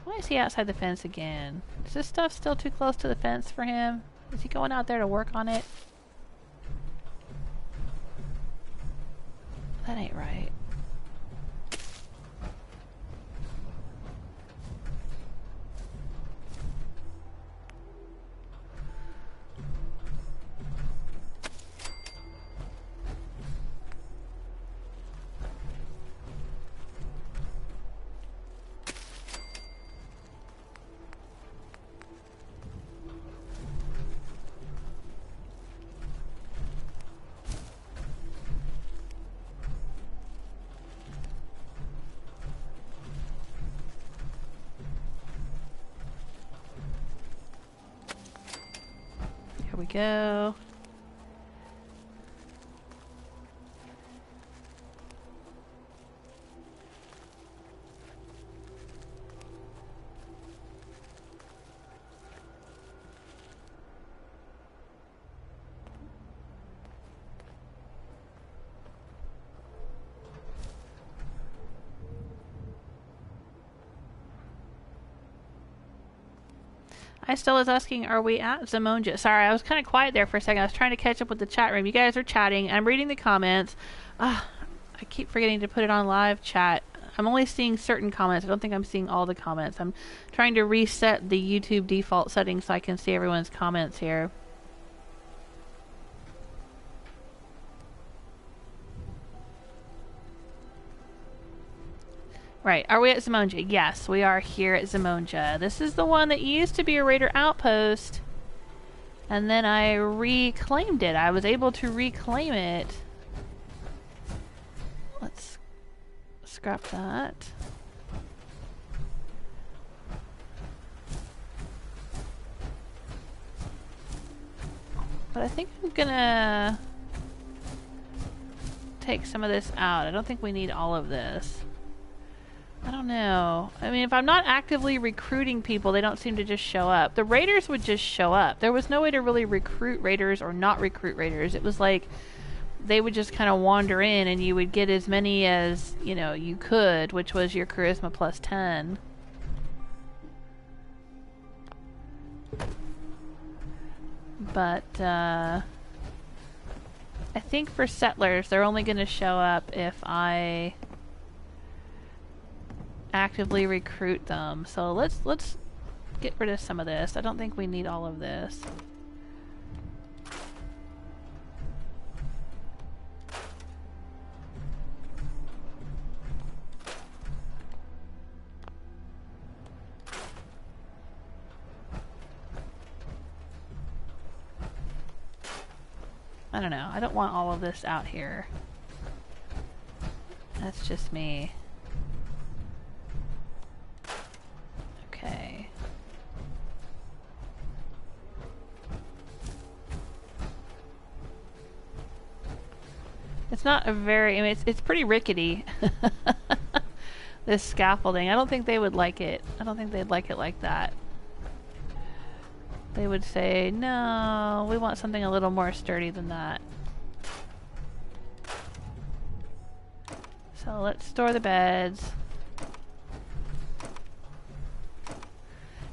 Why is he outside the fence again? Is this stuff still too close to the fence for him? Is he going out there to work on it? That ain't right. we go. I still was asking, are we at Zimonja? Sorry, I was kind of quiet there for a second. I was trying to catch up with the chat room. You guys are chatting. I'm reading the comments. I keep forgetting to put it on live chat. I'm only seeing certain comments. I don't think I'm seeing all the comments. I'm trying to reset the YouTube default settings so I can see everyone's comments here. Right, are we at Zimonja? Yes, we are here at Zimonja. This is the one that used to be a raider outpost. And then I reclaimed it. I was able to reclaim it. Let's scrap that. But I think I'm gonna take some of this out. I don't think we need all of this. I don't know. I mean, if I'm not actively recruiting people, they don't seem to just show up. The raiders would just show up. There was no way to really recruit raiders or not recruit raiders. It was like they would just kind of wander in and you would get as many as, you know, you could, which was your charisma plus 10. But, I think for settlers, they're only going to show up if I actively recruit them. So let's get rid of some of this. I don't think we need all of this. I don't know. I don't want all of this out here. That's just me. Okay. It's not a very, I mean, it's pretty rickety. This scaffolding. I don't think they would like it. I don't think they'd like it like that. They would say, no, we want something a little more sturdy than that. So let's store the beds.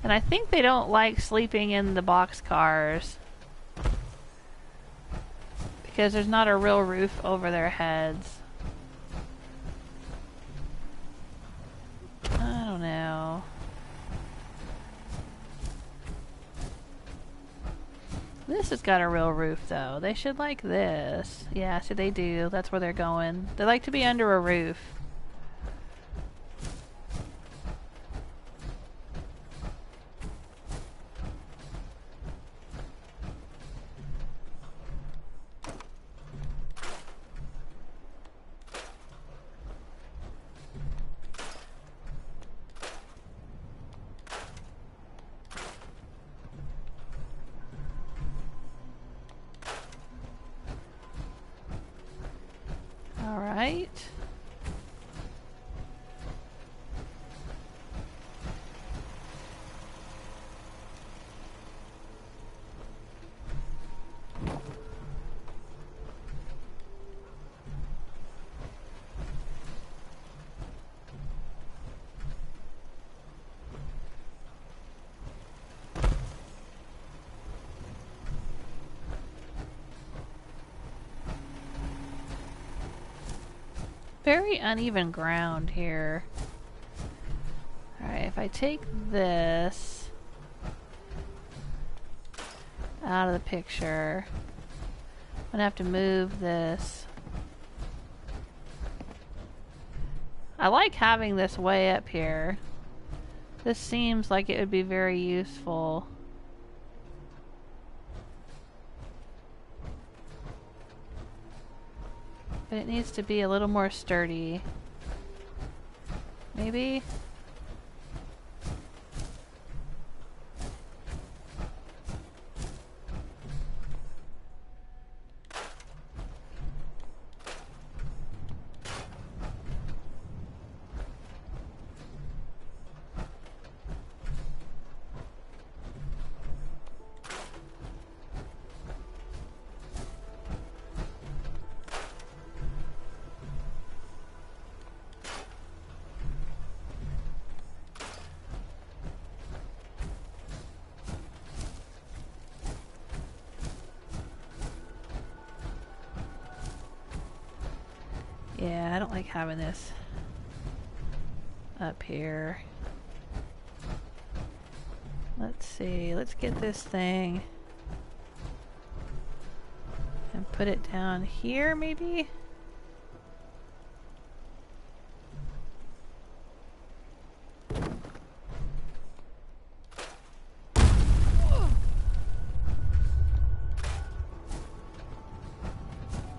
And I think they don't like sleeping in the boxcars because there's not a real roof over their heads. I don't know. This has got a real roof though. They should like this. Yeah, so they do. That's where they're going. They like to be under a roof. Very uneven ground here. Alright, if I take this out of the picture, I'm gonna have to move this. I like having this way up here. This seems like it would be very useful. But it needs to be a little more sturdy. Maybe? Yeah, I don't like having this up here. Let's see, let's get this thing and put it down here, maybe?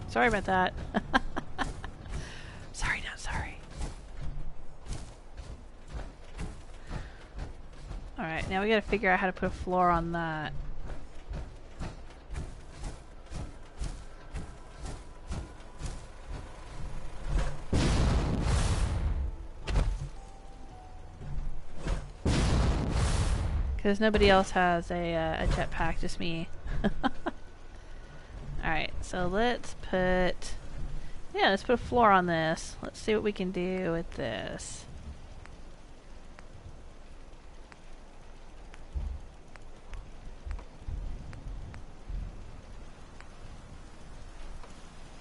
Sorry about that. Sorry, not sorry. Alright, now we gotta figure out how to put a floor on that. Because nobody else has a jetpack, just me. Alright, so let's put a floor on this. Let's see what we can do with this.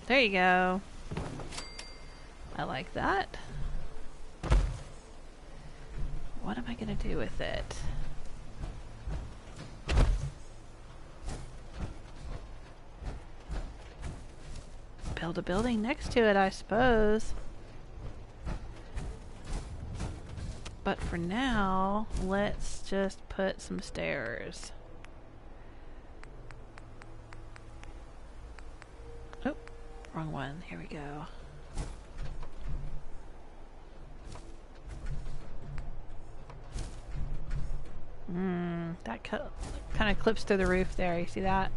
There you go. I like that. What am I gonna do with it? Build a building next to it, I suppose. But for now, let's just put some stairs. Oh, wrong one. Here we go. That kind of clips through the roof there. You see that?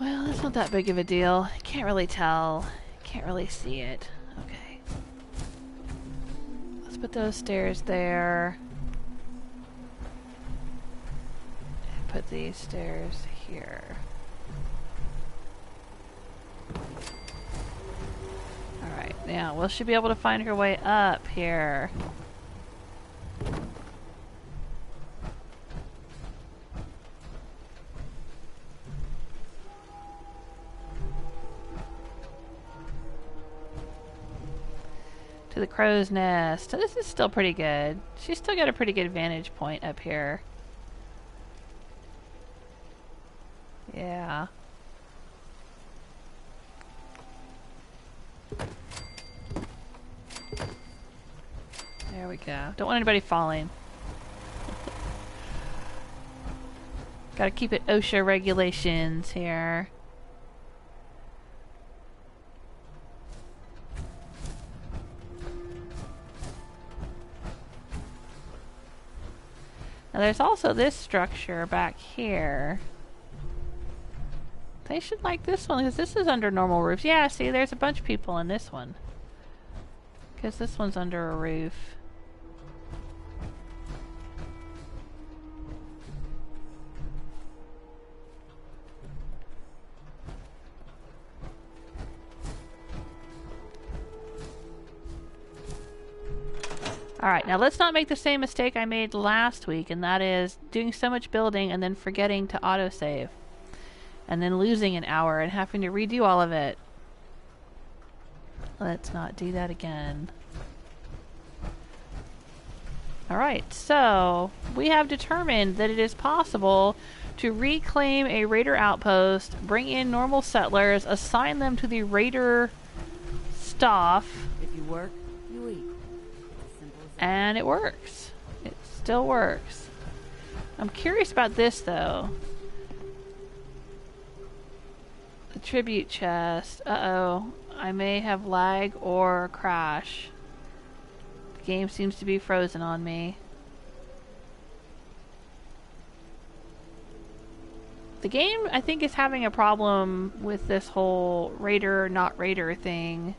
Well, that's not that big of a deal. Can't really tell. Can't really see it. Okay. Let's put those stairs there. And put these stairs here. Alright, now we should be able to find her way up here. To the crow's nest. So this is still pretty good. She's still got a pretty good vantage point up here. Yeah. There we go. Don't want anybody falling. Gotta keep it OSHA regulations here. Now there's also this structure back here. They should like this one because this is under normal roofs. Yeah, see, there's a bunch of people in this one. Because this one's under a roof. Alright, now let's not make the same mistake I made last week, and that is doing so much building and then forgetting to autosave. And then losing an hour and having to redo all of it. Let's not do that again. Alright, so we have determined that it is possible to reclaim a raider outpost, bring in normal settlers, assign them to the raider staff. If you work, you eat. And it works. It still works. I'm curious about this though. The tribute chest. Uh-oh. I may have lag or crash. The game seems to be frozen on me. The game, I think, is having a problem with this whole raider, not raider thing.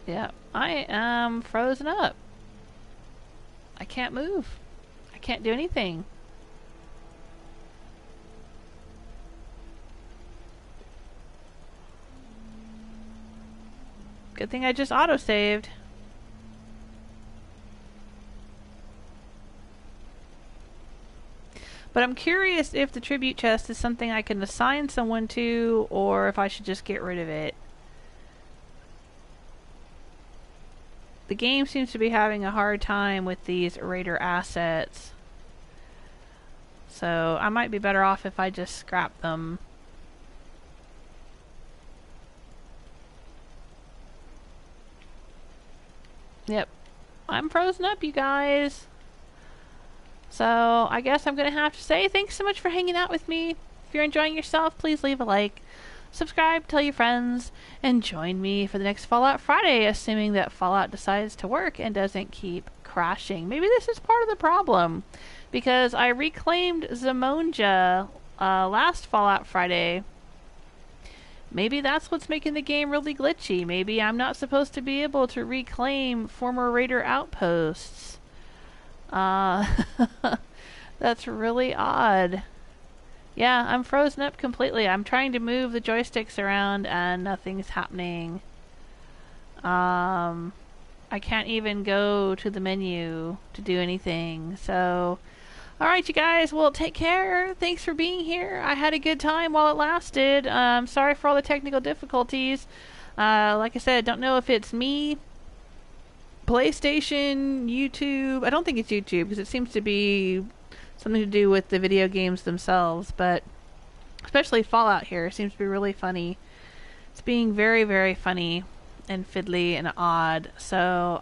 Yeah, I am frozen up. I can't move. I can't do anything. Good thing I just auto-saved. But I'm curious if the tribute chest is something I can assign someone to, or if I should just get rid of it. The game seems to be having a hard time with these raider assets. So I might be better off if I just scrap them. Yep. I'm frozen up, you guys. So I guess I'm going to have to say thanks so much for hanging out with me. If you're enjoying yourself, please leave a like, subscribe, tell your friends, and join me for the next Fallout Friday, assuming that Fallout decides to work and doesn't keep crashing. Maybe this is part of the problem, because I reclaimed Zimonja last Fallout Friday. Maybe that's what's making the game really glitchy. Maybe I'm not supposed to be able to reclaim former raider outposts. That's really odd. Yeah, I'm frozen up completely. I'm trying to move the joysticks around and nothing's happening. I can't even go to the menu to do anything. So, alright you guys, well take care. Thanks for being here. I had a good time while it lasted. Sorry for all the technical difficulties. Like I said, don't know if it's me, PlayStation, YouTube. I don't think it's YouTube because it seems to be something to do with the video games themselves, but especially Fallout here seems to be really funny. It's being very, very funny and fiddly and odd. So,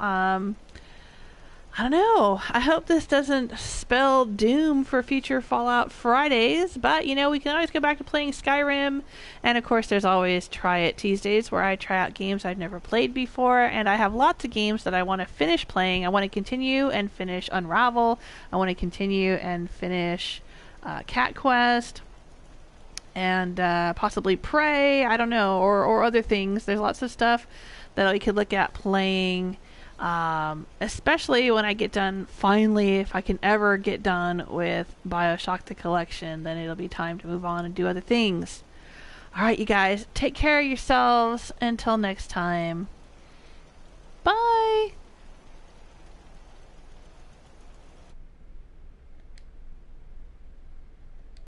I don't know. I hope this doesn't spell doom for future Fallout Fridays, but you know, we can always go back to playing Skyrim, and of course there's always Try It Tuesdays where I try out games I've never played before, and I have lots of games that I want to finish playing. I want to continue and finish Unravel. I want to continue and finish Cat Quest, and possibly Prey, I don't know, or other things. There's lots of stuff that I could look at playing. Especially when I get done, finally, if I can ever get done with BioShock the Collection, then it'll be time to move on and do other things. Alright, you guys, take care of yourselves. Until next time.